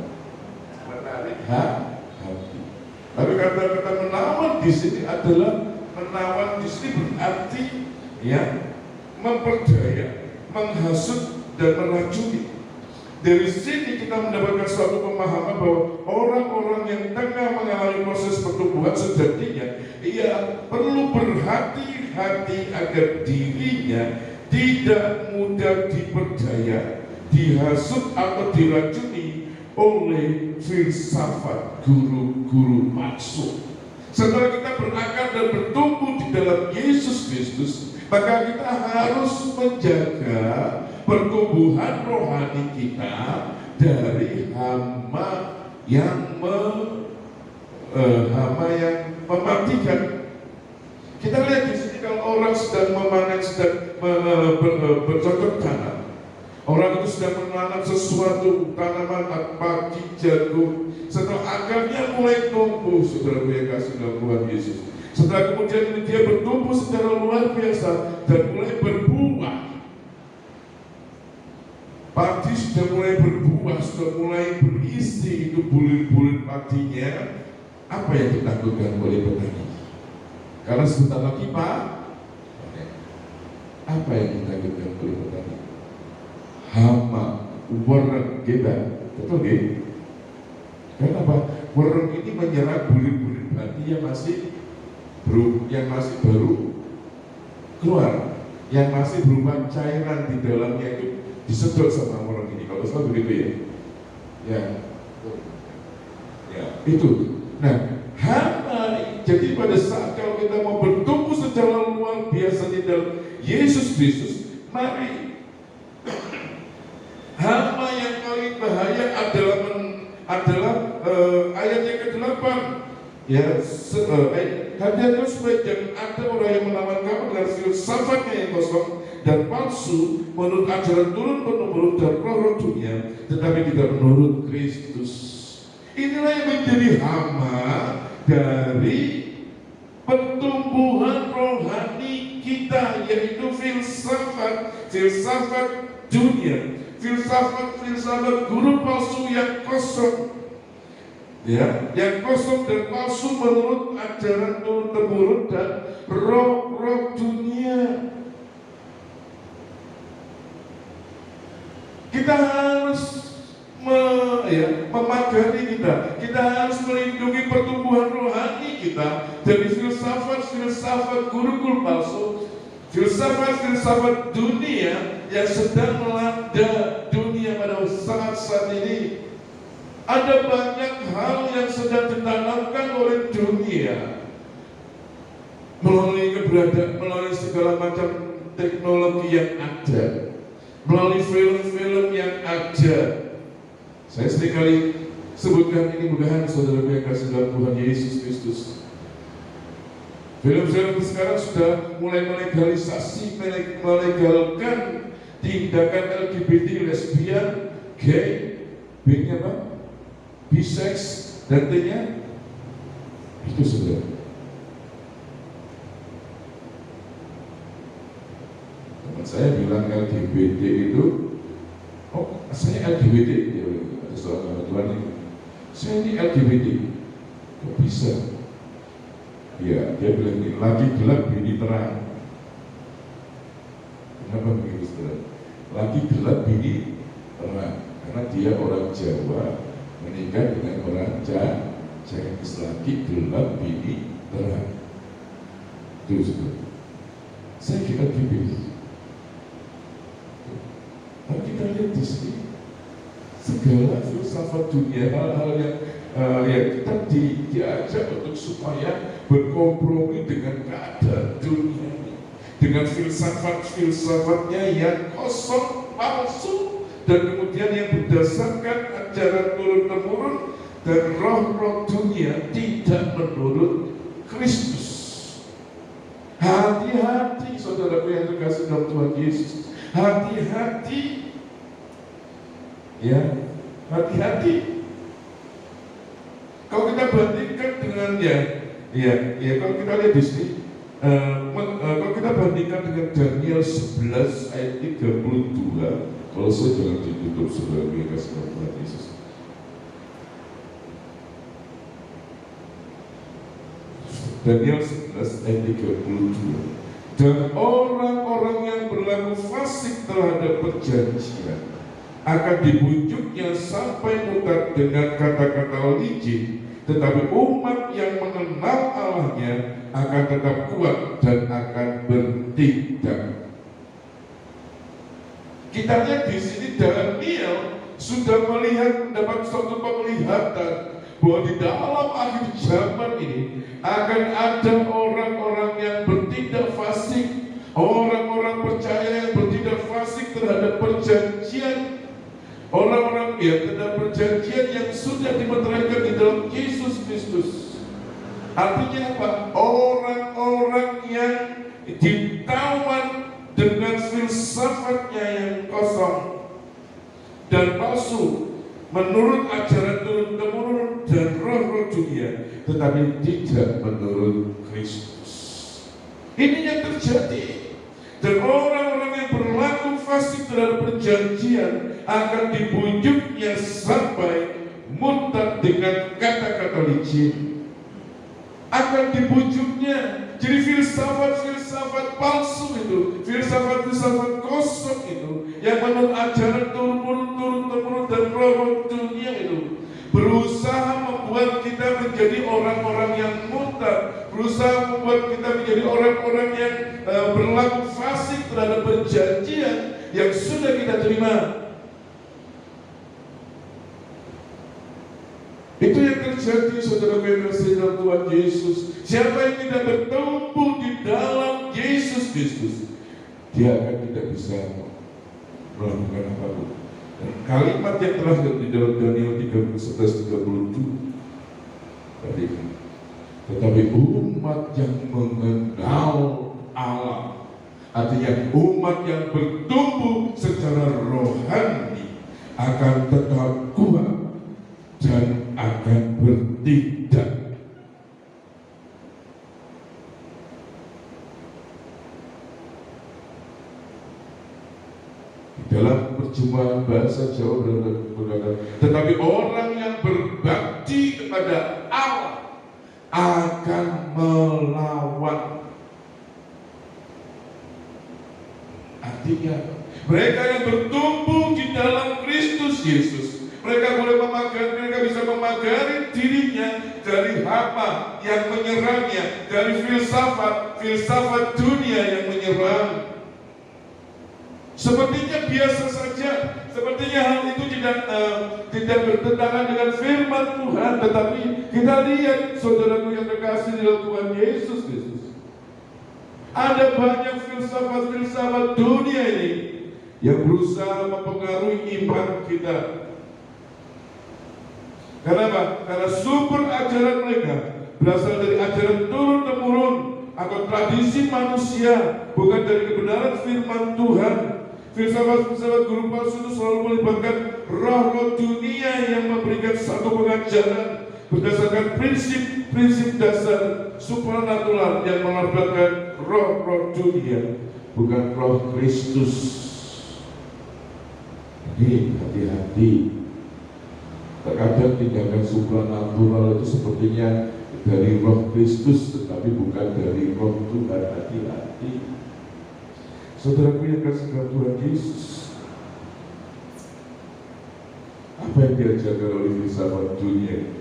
menarik hati. Tapi kata-kata menawan di sini adalah menawan di sini berarti ya memperdaya, menghasut dan meracuni. Dari sini kita mendapatkan suatu pemahaman bahwa orang-orang yang tengah mengalami proses pertumbuhan sejatinya, ia perlu berhati-hati agar dirinya tidak mudah diperdaya, dihasut atau diracuni oleh filsafat guru-guru palsu. Setelah kita berakar dan bertumbuh di dalam Yesus Kristus, maka kita harus menjaga pertumbuhan rohani kita dari hama yang mematikan. Kita lihat di sini kalau orang sedang memanen, sedang bercocok tanam, orang itu sedang menanam sesuatu tanaman padi, jagung. Setelah akarnya mulai tumbuh, saudara yang kasih dalam Tuhan Yesus. Setelah kemudian dia bertumbuh secara luar biasa dan mulai berbuah. Padi sudah mulai berbuah, sudah mulai berisi itu bulir-bulir padinya. Apa yang ditakutkan oleh petani? Karena sebentar lagi Pak, apa yang ditakutkan oleh petani? Hama, warna kita, betul gak? Kenapa? Warna ini menyerang bulir-bulir padi yang masih baru keluar, yang masih berupa cairan di dalamnya itu disedot sama orang ini. Kalau salah begitu ya. Ya, itu. Nah, hama. Jadi pada saat kalau kita mau bertumbuh secara luar biasa di dalam Yesus Kristus, mari hama yang paling bahaya adalah ayat yang ke-8. Ya, hati-hati supaya jangan ada orang yang menawan kamu dengan filsafatnya yang kosong dan palsu menurut ajaran turun-temurun dan roh dunia, tetapi tidak menurut Kristus. Inilah yang menjadi hama dari pertumbuhan rohani kita, yaitu filsafat dunia, filsafat guru palsu yang kosong. Ya, yang kosong dan palsu menurut ajaran turun-temurun dan roh dunia. Kita harus memagari kita harus melindungi pertumbuhan rohani kita dari filsafat guru-guru palsu, filsafat dunia yang sedang melanda dunia pada saat ini. Ada banyak hal yang sedang ditanamkan oleh dunia melalui segala macam teknologi yang ada, melalui film-film yang ada. Saya seringkali sebutkan ini, mudahan saudara yang kasih dalam Tuhan Yesus Kristus. Film-film sekarang sudah mulai melegalisasi, melegalkan tindakan LGBT, lesbian, gay, bisex, dan T-nya. Itu saudara. Teman saya bilang LGBT itu, oh saya LGBT, ya, ada seorang Tuhan ini. Saya ini LGBT, kok bisa? Ya, dia bilang ini, lagi gelap bini terang. Kenapa begitu saudara? Lagi gelap bini terang, karena dia orang Jawa menikah dengan orang Chinese. Lagi gelap bini terang. Itu saudara. Saya kira LGBT. Nah, kita lihat di sini segala filsafat dunia, hal-hal yang kita diajak untuk supaya berkompromi dengan keadaan dunia ini, dengan filsafat-filsafatnya yang kosong, palsu, dan kemudian yang berdasarkan ajaran turun-temurun dan roh-roh dunia tidak menurut Kristus. Hati-hati saudaraku yang terkasih dalam Tuhan Yesus. Hati-hati, ya, hati-hati. Kalau kita bandingkan dengan kalau kita lihat di sini, kalau kita bandingkan dengan Daniel 11 ayat 32, kalau saya jangan ditutup saudara yang kasih dalam Tuhan Yesus. Daniel 11 ayat 32. Dan orang-orang yang berlaku fasik terhadap perjanjian akan dibujuknya sampai murtad dengan kata-kata licin, tetapi umat yang mengenal Allahnya akan tetap kuat dan akan bertindak. Kita lihat di sini Daniel sudah mendapat suatu penglihatan bahwa di dalam akhir zaman ini akan ada orang-orang yang bertindak fasik, orang-orang percaya yang bertindak fasik terhadap perjanjian, orang-orang yang terhadap perjanjian yang sudah dimeteraikan di dalam Yesus Kristus. Artinya apa? Orang-orang yang ditawan dengan filsafatnya yang kosong dan palsu, menurut ajaran turun-temurun dan roh-roh dunia, tetapi tidak menurut Kristus. Ini yang terjadi. Dan orang-orang yang berlaku fasik terhadap perjanjian akan dibujuknya sampai murtad dengan kata-kata licin. Akan dibujuknya. Jadi filsafat-filsafat palsu itu, filsafat-filsafat kosong itu, yang menurut ajaran turun-temurun dan roh dunia itu, berusaha membuat kita menjadi orang-orang yang murtad, berusaha membuat kita menjadi orang-orang yang berlaku fasik terhadap perjanjian yang sudah kita terima. Itu yang terjadi, saudara yang kasih dalam Tuhan Yesus. Siapa yang tidak bertumbuh di dalam Yesus Kristus, dia akan tidak bisa melakukan apapun. Dan kalimat yang terakhir di dalam Daniel 11:37 tadi, tetapi umat yang mengenal Allah, artinya umat yang bertumbuh secara rohani, akan tetap kuat dan akan bertindak. Dalam perjumpaan bahasa Jawa berkata, tetapi orang yang berbakti kepada Allah akan melawan. Artinya mereka yang bertumbuh di dalam Kristus Yesus, mereka bisa memagari dirinya dari hama yang menyerangnya, dari filsafat dunia yang menyerang. Sepertinya biasa saja, sepertinya hal itu tidak bertentangan dengan firman Tuhan, tetapi kita lihat saudaraku yang terkasih dalam Tuhan Yesus Kristus, Ada banyak filsafat-filsafat dunia ini yang berusaha mempengaruhi iman kita. Kenapa? Karena sumber ajaran mereka berasal dari ajaran turun-temurun atau tradisi manusia, bukan dari kebenaran firman Tuhan. Filsafat-filsafat guru palsu itu selalu melibatkan roh-roh dunia yang memberikan satu pengajaran berdasarkan prinsip-prinsip dasar supranatural yang melibatkan roh-roh dunia, bukan roh Kristus. Jadi hati-hati. Terkadang tindakan supranatural itu sepertinya dari roh Kristus, tetapi bukan dari roh Tuhan. Hati-hati. Saudaraku yang kasih dalam Tuhan Yesus, apa yang diajarkan oleh filsafat dunia?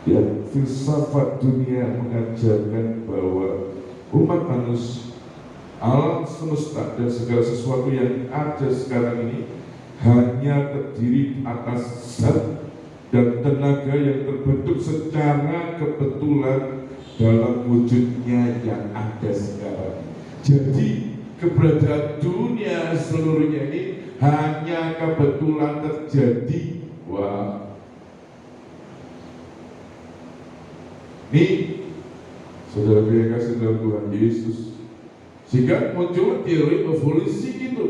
Ya, filsafat dunia mengajarkan bahwa umat manusia, alam semesta dan segala sesuatu yang ada sekarang ini hanya terdiri atas zat dan tenaga yang terbentuk secara kebetulan dalam wujudnya yang ada sekarang. Jadi keberadaan dunia seluruhnya ini hanya kebetulan terjadi. Wah, ini saudara yang kasih dalam Tuhan Yesus, sehingga muncul teori evolusi itu.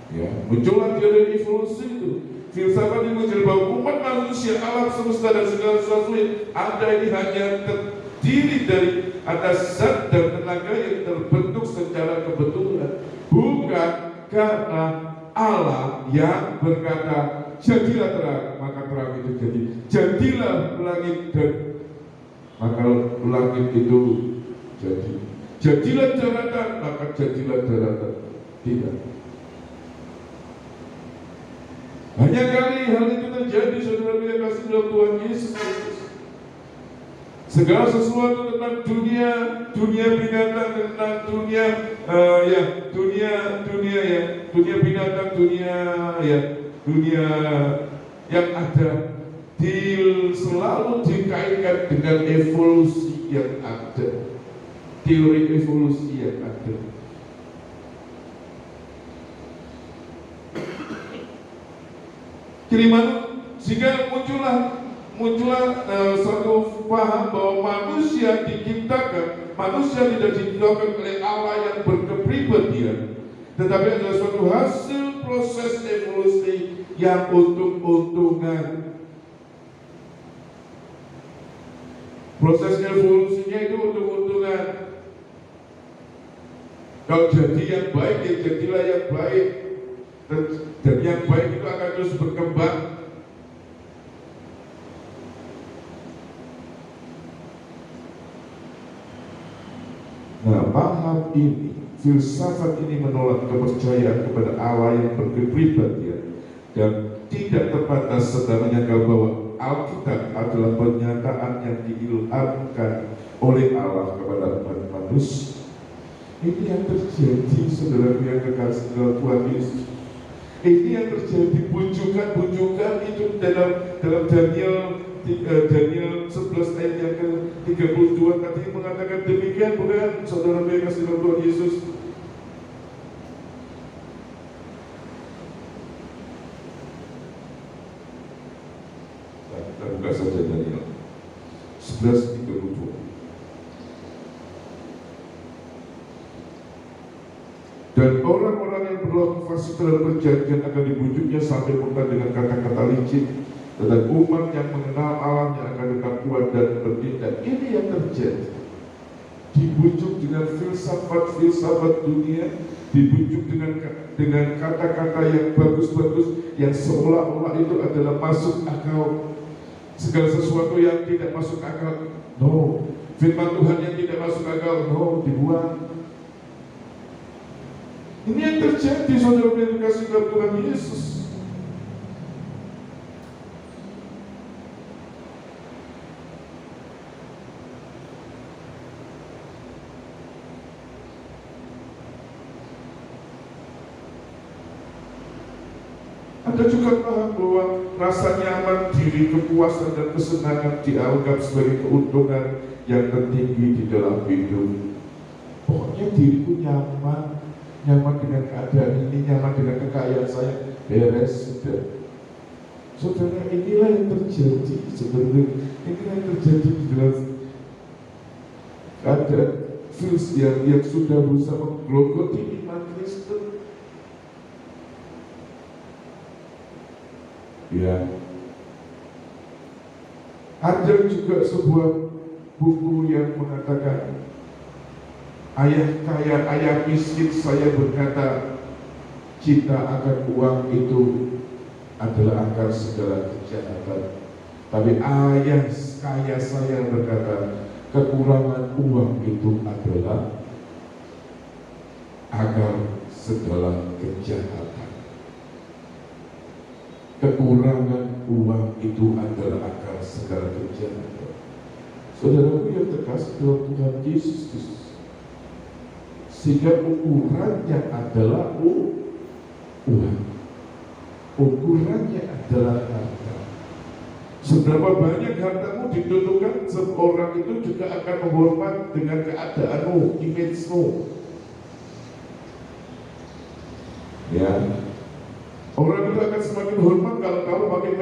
Ya, muncullah teori evolusi itu. Filsafat ini mengajarkan bahwa umat manusia, alam semesta dan segala sesuatu yang ada ini hanya terdiri dari atas zat dan tenaga yang terbentuk secara kebetulan, bukan karena Allah yang berkata jadilah terang, maka terang itu jadi. Jadilah langit dan maka langit itu jadi. Jadilah daratan, maka jadilah daratan. Tidak. Banyak kali hal itu terjadi, saudara yang kasih dalam Tuhan Yesus Kristus. Segala sesuatu tentang dunia binatang, tentang dunia binatang, dunia yang ada selalu dikaitkan dengan evolusi yang ada, teori evolusi yang ada. Sehingga muncullah satu paham bahwa manusia diciptakan, manusia tidak diciptakan oleh Allah yang berkepribadian, tetapi adalah suatu hasil proses evolusi yang untung-untungan. Proses evolusinya itu untung-untungan. Kalau jadi yang baik, ya jadilah yang baik. Dan yang baik itu akan terus berkembang. Nah, paham ini, filsafat ini menolak kepercayaan kepada Allah yang berkepribadian dan tidak terbatas serta menyangkal bahwa Alkitab adalah pernyataan yang diilhamkan oleh Allah kepada umat manusia. Ini yang terjadi, saudara yang kekasih dalam Tuhan Yesus. Ini yang terjadi, bujukan itu dalam Daniel 11 ayat yang ke-32 katanya mengatakan demikian, bukan saudara yang kasih dalam Tuhan Yesus? Kita buka saja Daniel 11:32. Dan orang-orang yang berlaku fasik terhadap perjanjian akan dibujuknya sampai murka dengan kata-kata licik. Dan umat yang mengenal Allahnya akan tetap kuat dan bertindak. Ini yang terjadi. Dibujuk dengan filsafat dunia, dibujuk dengan kata-kata yang bagus-bagus, yang seolah-olah itu adalah masuk akal. Segala sesuatu yang tidak masuk akal, no. Firman Tuhan yang tidak masuk akal, no, dibuang. Ini yang terjadi, saudara yang dikasih dalam Tuhan Yesus. Anda juga paham bahwa rasa nyaman diri, kepuasan dan kesenangan dianggap sebagai keuntungan yang tertinggi di dalam hidup. Pokoknya diriku nyaman, nyaman dengan keadaan ini, nyaman dengan kekayaan saya, beres sudah. Saudara, inilah yang terjadi sebenarnya. Inilah yang terjadi di dalam keadaan yang sudah berusaha menggerogoti iman Kristen. Ya, ada juga sebuah buku yang mengatakan ayah kaya, ayah miskin saya berkata cinta akan uang itu adalah akar segala kejahatan. Tapi ayah kaya saya berkata kekurangan uang itu adalah akar segala kejahatan. Kekurangan uang itu adalah akar segala kejahatan. Saudaraku yang terkasih dalam Tuhan Yesus Kristus, sehingga ukurannya adalah uang, ukurannya adalah harta. Seberapa banyak hartamu ditentukan seorang itu juga akan menghormat dengan keadaanmu, image-mu. Ya, orang itu akan semakin hormat kalau kamu pakai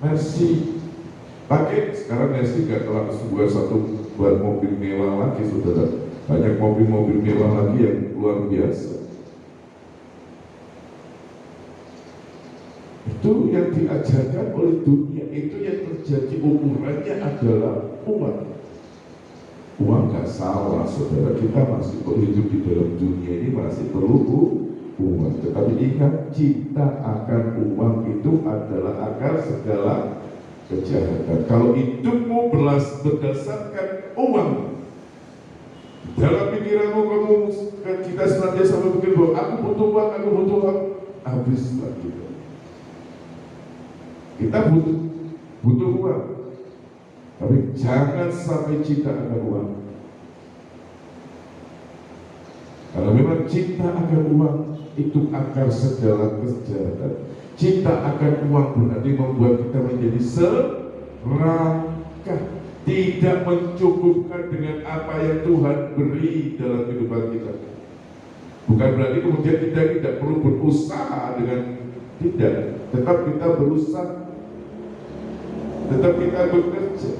Mercy. Pakai sekarang Mercy gak langsung buat mobil mewah lagi, saudara. Banyak mobil-mobil mewah lagi yang luar biasa. Itu yang diajarkan oleh dunia, itu yang terjadi, ukurannya adalah uang. Uang gak salah, saudara, kita masih perlu hidup di dalam dunia ini, masih perlu uang. Tetapi ingat, cinta akan uang itu adalah akar segala kejahatan. Kalau hidupmu berdasarkan uang, dalam pikiranmu kita senantiasa berpikir bahwa aku butuh uang, habislah kita. Kita butuh uang, tapi jangan sampai cinta akan uang. Kalau memang cinta akan uang itu akar segala kejahatan. Cinta akan uang berarti membuat kita menjadi serakah, tidak mencukupkan dengan apa yang Tuhan beri dalam kehidupan kita. Bukan berarti kemudian kita tidak perlu berusaha dengan tidak, tetap kita berusaha, tetap kita bekerja.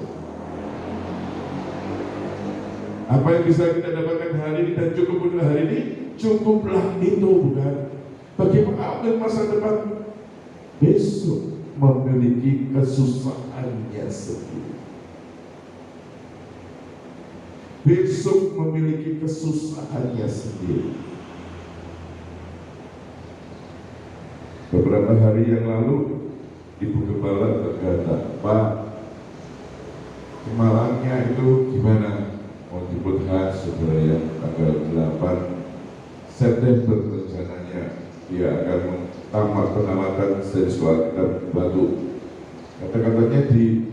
Apa yang bisa kita dapatkan hari ini dan cukup untuk hari ini, cukuplah itu, bukan. Bagaimana masa depan besok memiliki kesusahannya sendiri. Besok memiliki kesusahannya sendiri. Beberapa hari yang lalu, Ibu Gembala berkata, Pak, kemalangnya itu gimana? Mau jemput khas, saudara, yang tanggal 8 September rencananya dia akan tamat penamatan dari sekolah kita Batu. Kata-katanya di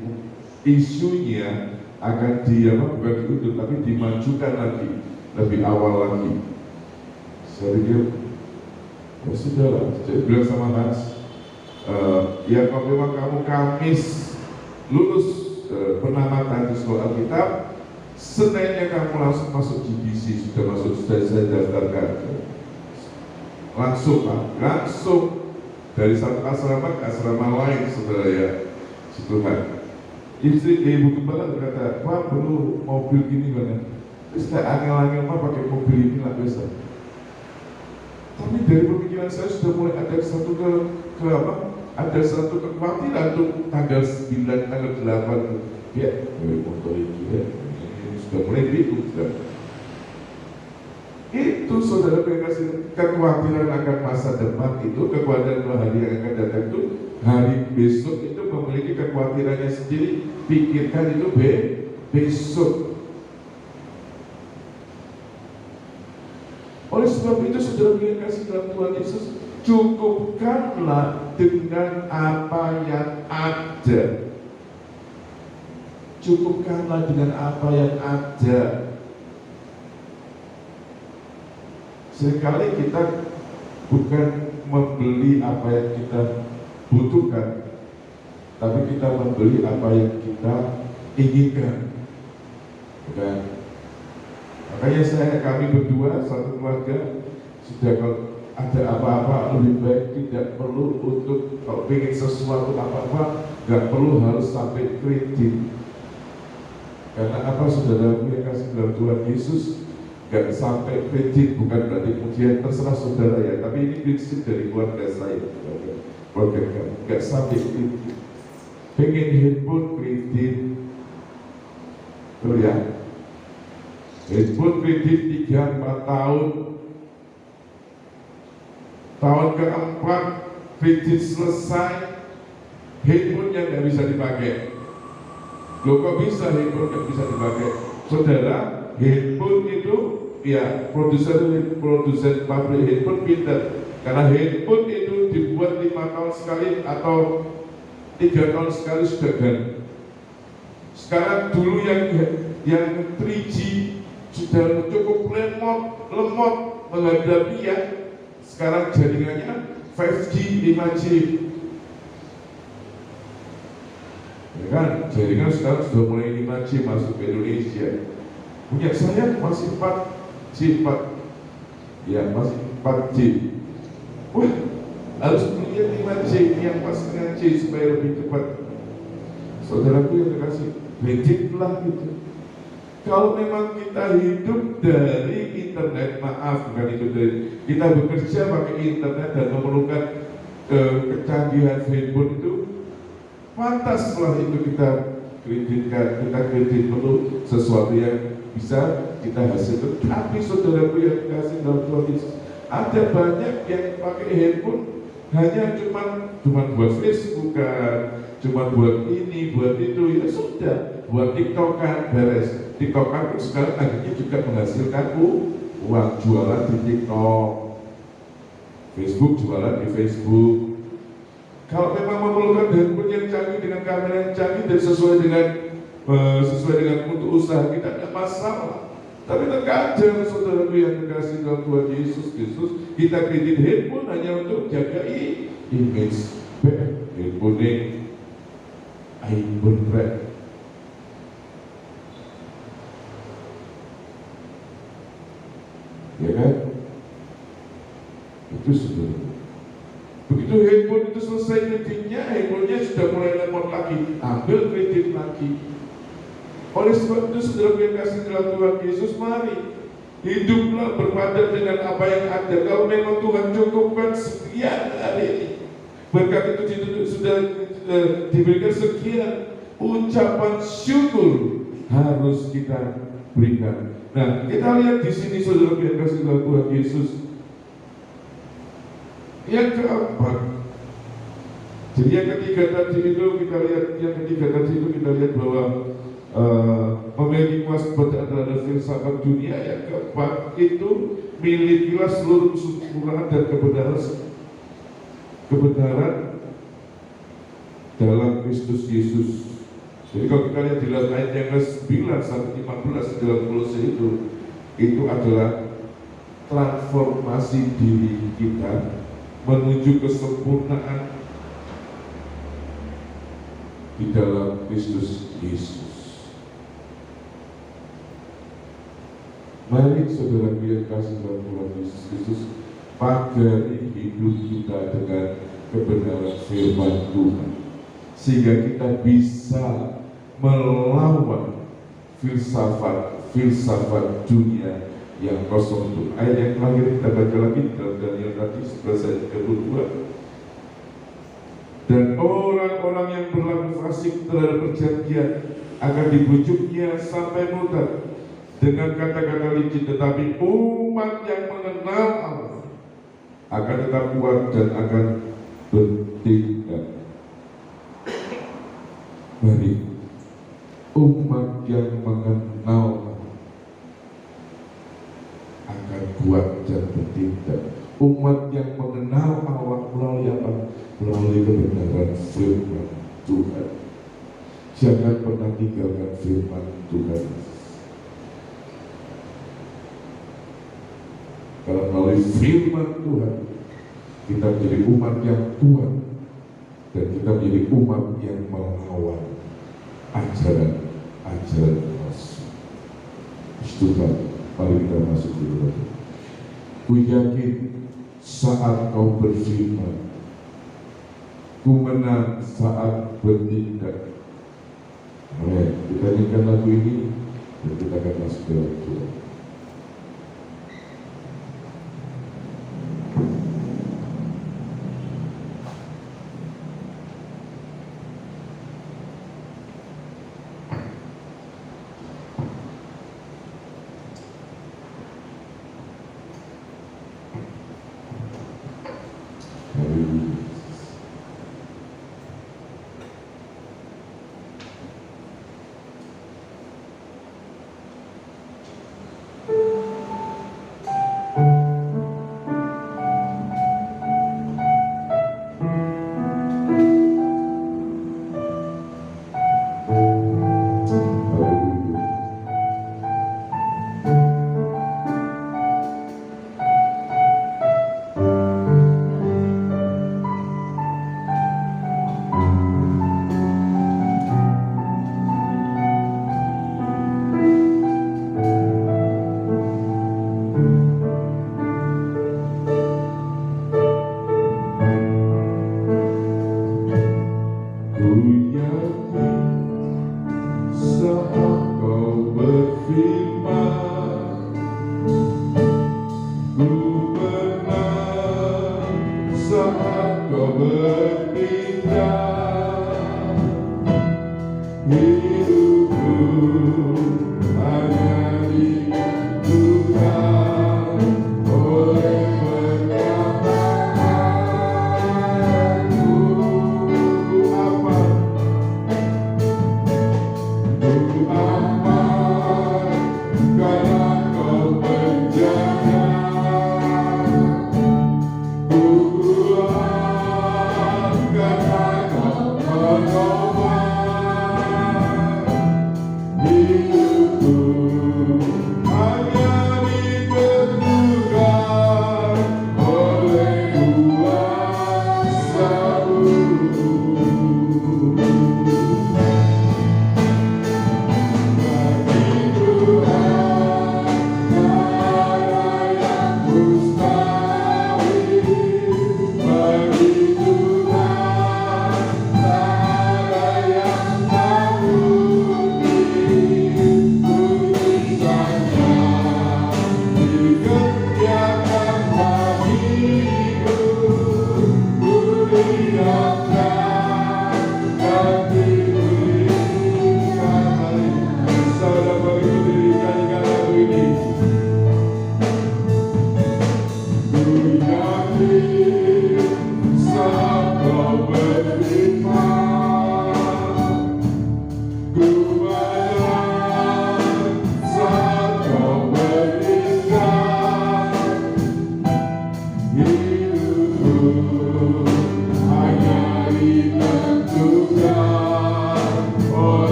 isunya akan bukan diundur, tapi dimajukan lagi, lebih awal lagi. Saya pikir, ya sudahlah, saya bilang sama Hans, ya kalau memang kamu Kamis lulus penamatan di sekolah Alkitab, Seninnya kamu langsung masuk GBC, sudah saya daftarkan. Langsung Pak, langsung dari satu asrama ke asrama lain, saudara ya, Tuhan. Ibu Gembala berkata, Pak perlu mobil gini mana? Terus saya angel-angel Pak pakai mobil ini lah biasa. Tapi dari pemikiran saya sudah mulai ada satu ada satu kekhawatiran untuk tanggal 9, tanggal 8 ya, motor ini ya, ini sudah mulai dihitung sudah. Itu saudara kasih kekhawatiran akan masa depan itu, kekhawatiran hari yang akan datang itu, hari besok itu memiliki kekhawatirannya sendiri. Pikirkan itu besok. Oleh sebab itu saudara yang kasih dalam Tuhan Yesus, cukupkanlah dengan apa yang ada. Cukupkanlah dengan apa yang ada. Seringkali kita bukan membeli apa yang kita butuhkan, tapi kita membeli apa yang kita inginkan. Bukan? Makanya kami berdua satu keluarga sudah, kalau ada apa-apa lebih baik tidak perlu untuk, kalau ingin sesuatu apa-apa nggak perlu harus sampai kredit. Karena apa, saudara yang kasih dalam Tuhan Yesus, nggak sampai kredit bukan berarti kemudian terserah saudara ya, tapi ini prinsip dari keluarga saya, keluarga kami, nggak sampai kredit. Pengen handphone kredit, betul ya? Handphone kredit 3-4 tahun, tahun keempat kredit selesai, handphonenya nggak bisa dipakai. Loh, kok bisa handphone nggak bisa dipakai? Saudara, handphone itu ya produsen pabrik handphone pintar, karena handphone itu dibuat 5 tahun sekali atau 3 tahun sekali sudah ganti. Sekarang dulu yang 3G sudah cukup lemot menghadapi ya. Sekarang jaringannya 5G, 5G. Ya kan, jaringan sekarang sudah mulai 5G masuk ke Indonesia. Punya saya masih 4G, ya masih 4G. Wah, harus punya 5G yang pas dengan G supaya lebih cepat. Saudaraku yang terkasih, kreditlah gitu. Kalau memang kita hidup dari internet, maaf bukan hidup dari, kita bekerja pakai internet dan memerlukan kecanggihan handphone itu, pantaslah itu kita kreditkan, kita kredit perlu sesuatu yang bisa kita hasilkan. Tapi saudaraku yang dikasih dalam Tuhan Yesus, ada banyak yang pakai handphone hanya cuma buat Facebook kan, cuma buat ini, buat itu, ya sudah, buat TikTokan beres. TikTokan sekarang akhirnya juga menghasilkan uang, jualan di TikTok, Facebook jualan di Facebook. Kalau memang memerlukan handphone yang canggih dengan kamera yang canggih dan sesuai dengan untuk usaha kita, tidak masalah. Tapi terkadang saudaraku yang dikasih dalam Tuhan Yesus Kristus, kita kredit handphone hanya untuk jaga image. Handphone iPhone brand. Ya kan? Itu saudara. Begitu handphone itu selesai kreditnya, handphonenya sudah mulai lemot lagi, ambil kredit lagi. Oleh sebab itu saudara yang kasih dalam Tuhan Yesus, mari hiduplah berpadan dengan apa yang ada. Kalau memang Tuhan cukupkan sekian hari ini, berkat itu sudah diberikan sekian, ucapan syukur harus kita berikan. Nah, kita lihat di sini saudara yang kasih dalam Tuhan Yesus. Yang keempat, jadi yang ketiga tadi itu kita lihat bahwa memiliki kewaspadaan terhadap filsafat dunia. Yang keempat itu milikilah seluruh kesempurnaan dan kebenaran dalam Kristus Yesus. Jadi kalau kita lihat di ayat yang ke-9 sampai 15 dalam Kolose itu adalah transformasi diri kita menuju kesempurnaan di dalam Kristus Yesus. Mari saudara yang kasih dalam Tuhan Yesus Kristus, pagari hidup kita dengan kebenaran firman Tuhan, sehingga kita bisa melawan filsafat dunia yang kosong itu. Ayat yang terakhir kita baca lagi dalam Daniel tadi 11 ayat 32. Dan orang-orang yang berlaku fasik terhadap perjanjian akan dibujuknya sampai murtad dengan kata-kata licin, tetapi umat yang mengenal Allah akan tetap kuat dan akan bertindak. Mari umat yang mengenal akan kuat dan bertindak. Umat yang mengenal Allah melalui apa? Melalui kebenaran firman Tuhan. Jangan pernah tinggalkan firman Tuhan. Kalau melalui firman Tuhan kita menjadi umat yang kuat, dan kita menjadi umat yang melawan ajaran palsu. Tuhan, mari kita masuk dulu. Ku yakin saat kau berfirman, ku menang saat bertindak. Amin. Kita nyanyikan lagu ini dan kita akan masuk dalam Tuhan.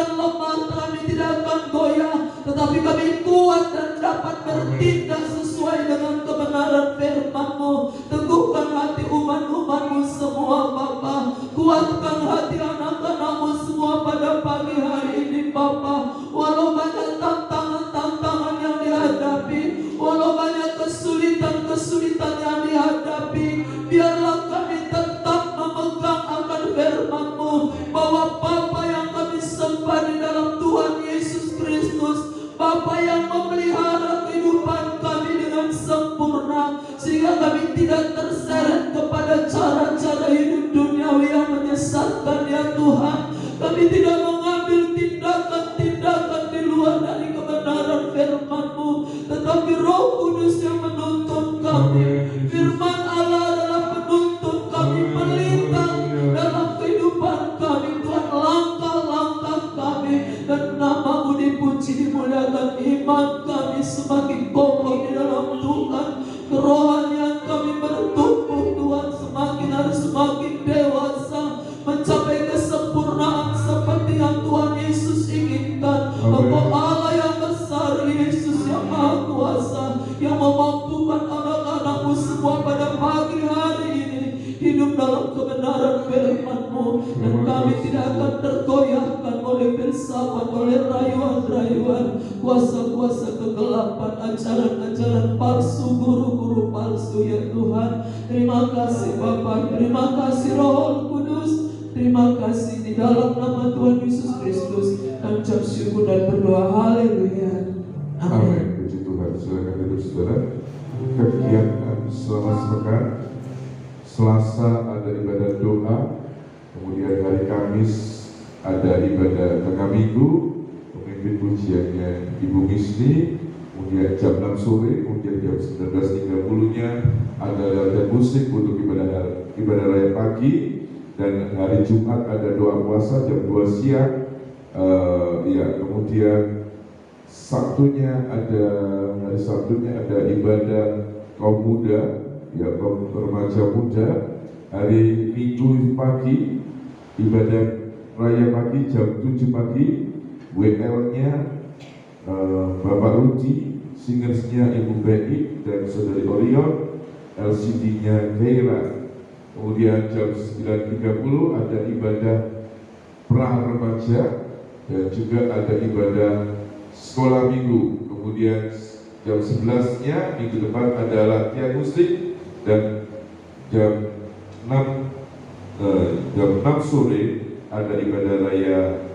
akan lemah, kami tidak akan goyah, tetapi kami kuat dan dapat bertindak sesuai dengan kebenaran firman-Mu. Teguhkan hati umat-umat-Mu semua Bapa, kuatkan hati anak-anak-Mu semua pada pagi hari ini Bapa. Walau banyak tantangan-tantangan yang dihadapi, walau banyak kesulitan-kesulitan yang dihadapi, biarlah kami tetap memegang akan firman-Mu, bahwa Bapa yang kami sembah di dalam Tuhan Yesus Kristus, Bapa yang memelihara kehidupan kami dengan sempurna, sehingga kami tidak terseret kepada cara-cara hidup duniawi yang menyesatkan ya Tuhan. Kami tidak mengambil tindakan-tindakan di luar dari kebenaran firman-Mu, tetapi Roh Kudus yang menuntun kami. Firman Allah adalah penuntun kami, melintang dalam kehidupan kami Tuhan, langkah-langkah kami, dan nama-Mu dipuji, dimuliakan. Iman kami semakin kokoh di dalam Tuhan, kerohanian kami bertumbuh Tuhan, semakin hari semakin dewasa, mencapai kesempurnaan seperti yang Tuhan Yesus inginkan. Engkau Allah yang besar, Yesus yang Maha Kuasa, yang memampukan anak-anak-Mu semua pada pagi hari ini hidup dalam kebenaran firman-Mu, dan kami tidak akan tergoyahkan oleh filsafat, oleh rayuan-rayuan, kuasa-kuasa kegelapan, ajaran-ajaran palsu, guru-guru palsu ya Tuhan. Terima kasih Bapa, terima kasih Roh Kudus, terima kasih di dalam nama Tuhan Yesus Kristus. Kami ucap syukur dan berdoa. Haleluya. Amin. Amin. Puji Tuhan. Silakan duduk saudara. Kegiatan selama sepekan. Selasa ada ibadah doa, kemudian hari Kamis ada ibadah tengah minggu, pemimpin pujiannya Ibu Misni, kemudian jam 6 sore, kemudian jam 19.30-nya ada latihan musik untuk ibadah raya pagi, dan hari Jumat ada doa puasa jam 2 siang. Kemudian hari Sabtunya ada ibadah kaum muda, ya kaum remaja muda. Hari Minggu pagi ibadah raya pagi jam 7 pagi, WL-nya Bapak Rudi, singersnya Ibu Becky dan Saudari Orion, LCD-nya Keira. Kemudian jam 9.30 ada ibadah pra remaja, dan juga ada ibadah sekolah minggu. Kemudian jam 11-nya minggu depan ada latihan musik, dan jam 6 sore ada ibadah raya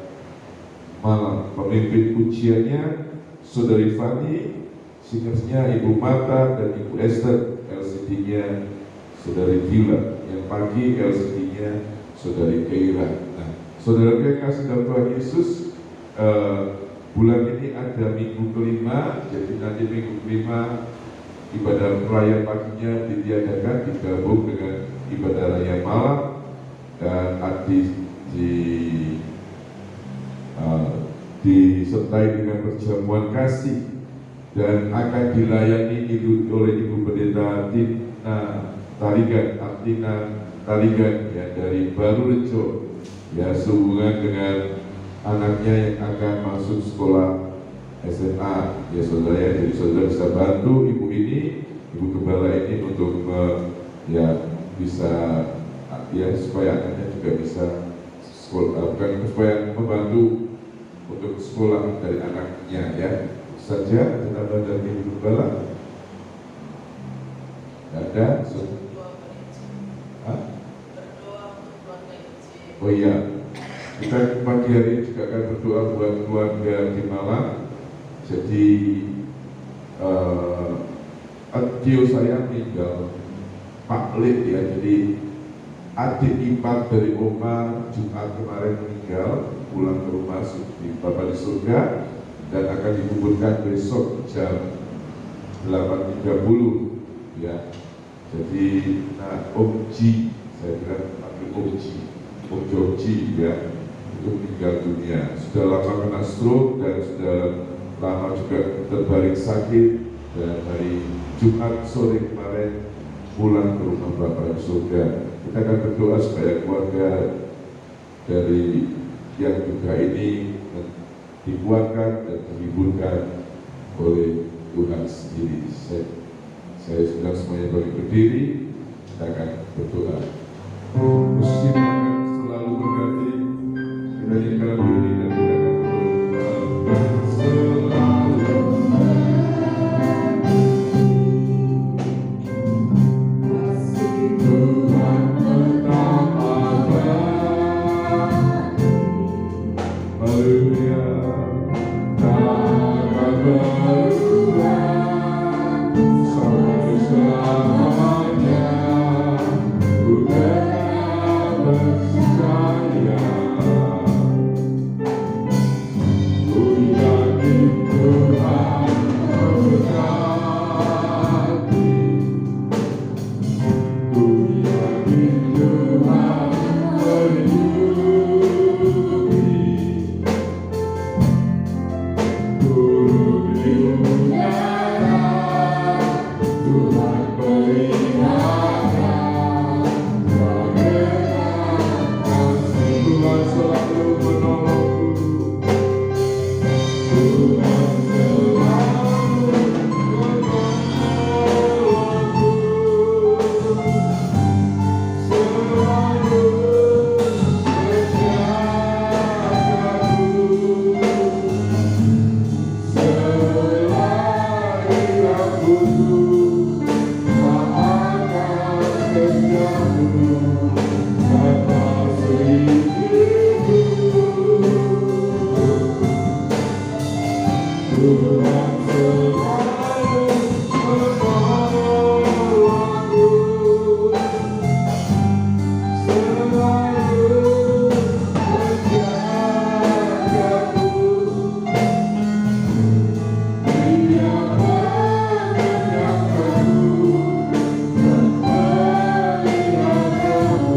malam. Pemimpin pujiannya Saudari Fani, singersnya Ibu Mata dan Ibu Esther, LCD-nya Saudari Gila. Yang pagi LCD-nya Saudari Keira. Nah, saudara yang kasih dalam Tuhan Yesus, bulan ini ada minggu kelima, jadi nanti minggu kelima ibadah raya paginya ditiadakan, digabung dengan ibadah raya malam, dan disertai dengan perjamuan kasih, dan akan dilayani oleh Ibu Pendeta Artina Tarigan ya, dari Barurejo, ya, sehubungan dengan anaknya yang akan masuk sekolah SMA ya saudara ya. Jadi saudara bisa bantu ibu ini, ibu gembala ini untuk bisa ya supaya anaknya juga bisa sekolah, supaya membantu untuk sekolah dari anaknya ya. Saja ditambah dari ibu gembala. Ada oh iya, kita pagi hari ini juga akan berdoa buat keluarga di Malang. Jadi tio saya meninggal, Pak Lid ya. Jadi adik ipar dari Oma Jumat kemarin meninggal, pulang ke rumah di Bapa di surga, dan akan dikuburkan besok jam 8.30 ya. Jadi Om Ji, saya kira panggil Om Ji, Om Joji ya, itu meninggal dunia. Sudah lama kena stroke dan sudah lama juga terbaring sakit, dan hari Jumat sore kemarin pulang ke rumah Bapa di surga. Kita akan berdoa supaya keluarga dari yang juga ini dikuatkan dan dihiburkan oleh Tuhan sendiri. Saya sudah semuanya bagi berdiri, kita akan berdoa. Musik akan selalu berganti, kita nyanyikan lagu ini dan kita akan berdoa. Selalu kasih Tuhan tetap abadi. Haleluya. Takkan berubah sampai selamanya. Bukan percaya, ku yakin Tuhan memberkati. Ku yakin Tuhan melindungi. Turun di udara, Tuhan pelihara. Tuhan selalu menolongku. Tuhan selalu menolongku. Selalu menjagaku. Selagi aku tak akan terjatuh. Kata Tuhan selalu menolongku, selalu menjagaku. Dia mengenyangkanku dan meliharaku.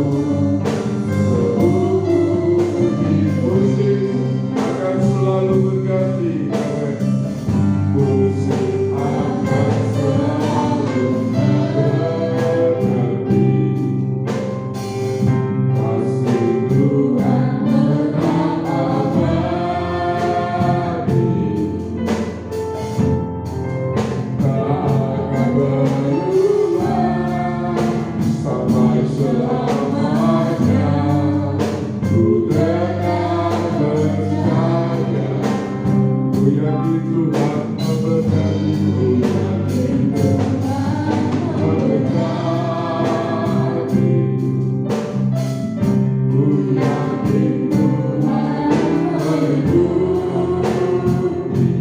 Musik akan selalu berganti. Musik akan selalu berganti. Kasih Tuhan tetap abadi. Tak akan berubah sampai selamanya. Ku tetap percaya, ku yakin Tuhan memberkati. Ku yakin Tuhan memberkati. Ku yakin Tuhan melindungi.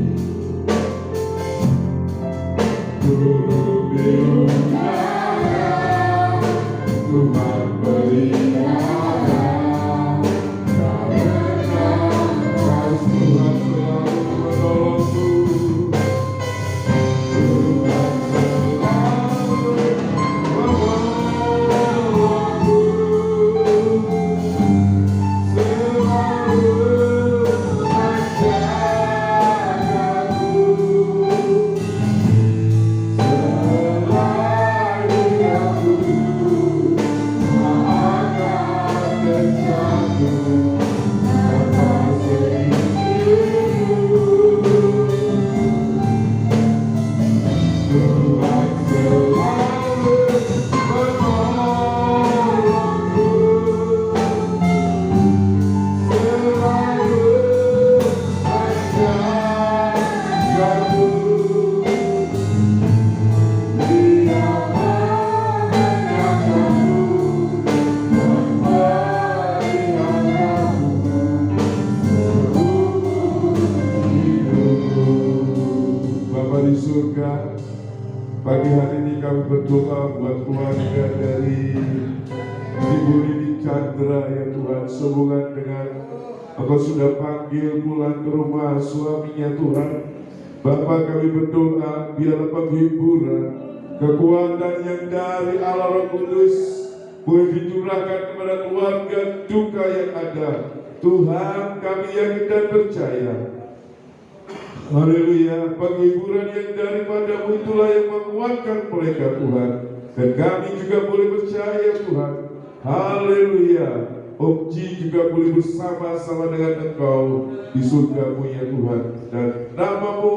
Turun di udara, Tuhan pelihara. Tuhan selalu menolongku. Tuhan selalu menolongku. Selalu menjagaku. Selagi aku tak akan terjatuh. Tuhan selalu menolongku, selalu menjagaku. Dia mengenyangkanku dan meliharaku seumur hidupku. Bapa di surga, pagi hari ini kami berdoa buat keluarga dari Ibu Lili Chandra ya Tuhan, sehubungan dengan Engkau sudah panggil pulang ke rumah suaminya Tuhan. Bapa kami berdoa biarlah penghiburan, kekuatan yang dari Allah Roh Kudus boleh dicurahkan kepada keluarga duka yang ada. Tuhan kami yakin dan percaya, haleluya, penghiburan yang daripadamu itulah yang menguatkan mereka Tuhan. Dan kami juga boleh percaya Tuhan, haleluya, Om Ji juga boleh bersama-sama dengan Engkau di surga-Mu ya Tuhan, dan nama-Mu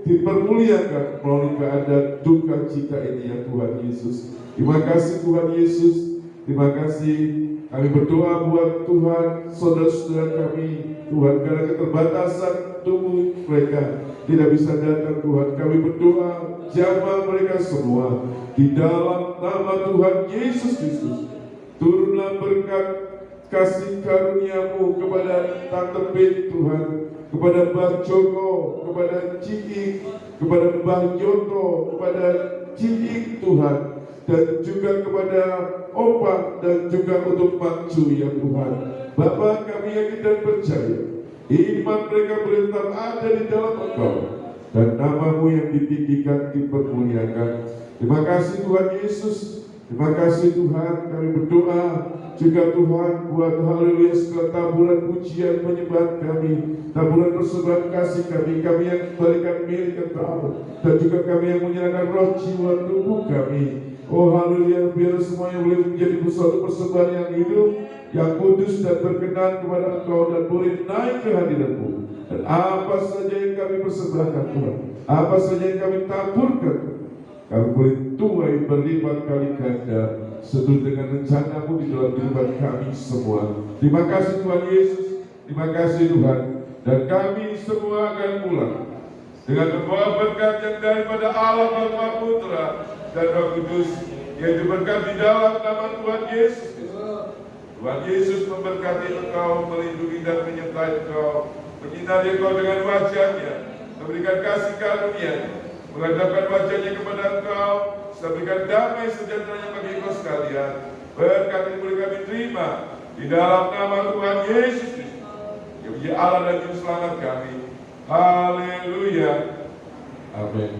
dipermuliakan melalui keadaan duka cita ini ya Tuhan Yesus. Terima kasih Tuhan Yesus, terima kasih. Kami berdoa buat Tuhan saudara-saudara kami, Tuhan, karena keterbatasan tubuh mereka tidak bisa datang Tuhan. Kami berdoa jamah mereka semua di dalam nama Tuhan Yesus Kristus. Turunlah berkat kasih karunia-Mu kepada Tante Ben Tuhan, kepada Mbah Joko, kepada Cik, kepada Mbah Yoto, kepada Cik Tuhan, dan juga kepada Opa, dan juga untuk Mak Cu ya Tuhan. Bapa, kami yakin dan percaya iman mereka boleh tetap ada di dalam Engkau, dan nama-Mu yang ditinggikan, dipermuliakan. Terima kasih Tuhan Yesus. Terima kasih Tuhan, kami berdoa juga Tuhan buat haleluya segala taburan pujian penyembahan kami, taburan persembahan kasih kami yang kembalikan milik Engkau, dan juga kami yang menyerahkan roh jiwa tubuh kami. Oh haleluya, biar semuanya boleh menjadi suatu persembahan yang hidup, yang kudus dan berkenan kepada Engkau, dan boleh naik ke hadirat-Mu. Dan apa saja yang kami persembahkan Tuhan, apa saja yang kami taburkan, kami boleh tuai berlipat kali ganda seturut dengan rencana-Mu di dalam kehidupan kami semua. Terima kasih Tuhan Yesus, terima kasih Tuhan, dan kami semua akan pulang dengan membawa berkat yang daripada Allah Bapa, Putra dan Roh Kudus, yaitu berkat di dalam nama Tuhan Yesus Kristus. Tuhan Yesus memberkati engkau, melindungi dan menyertai engkau, menyinari engkau dengan wajah-Nya, memberikan kasih karunia, menghadapkan wajah-Nya kepada engkau, memberikan damai sejahtera-Nya bagi engkau sekalian. Berkat ini boleh kami terima di dalam nama Tuhan Yesus Kristus, yang menjadi Allah dan Juru Selamat kami. Haleluya. Amin.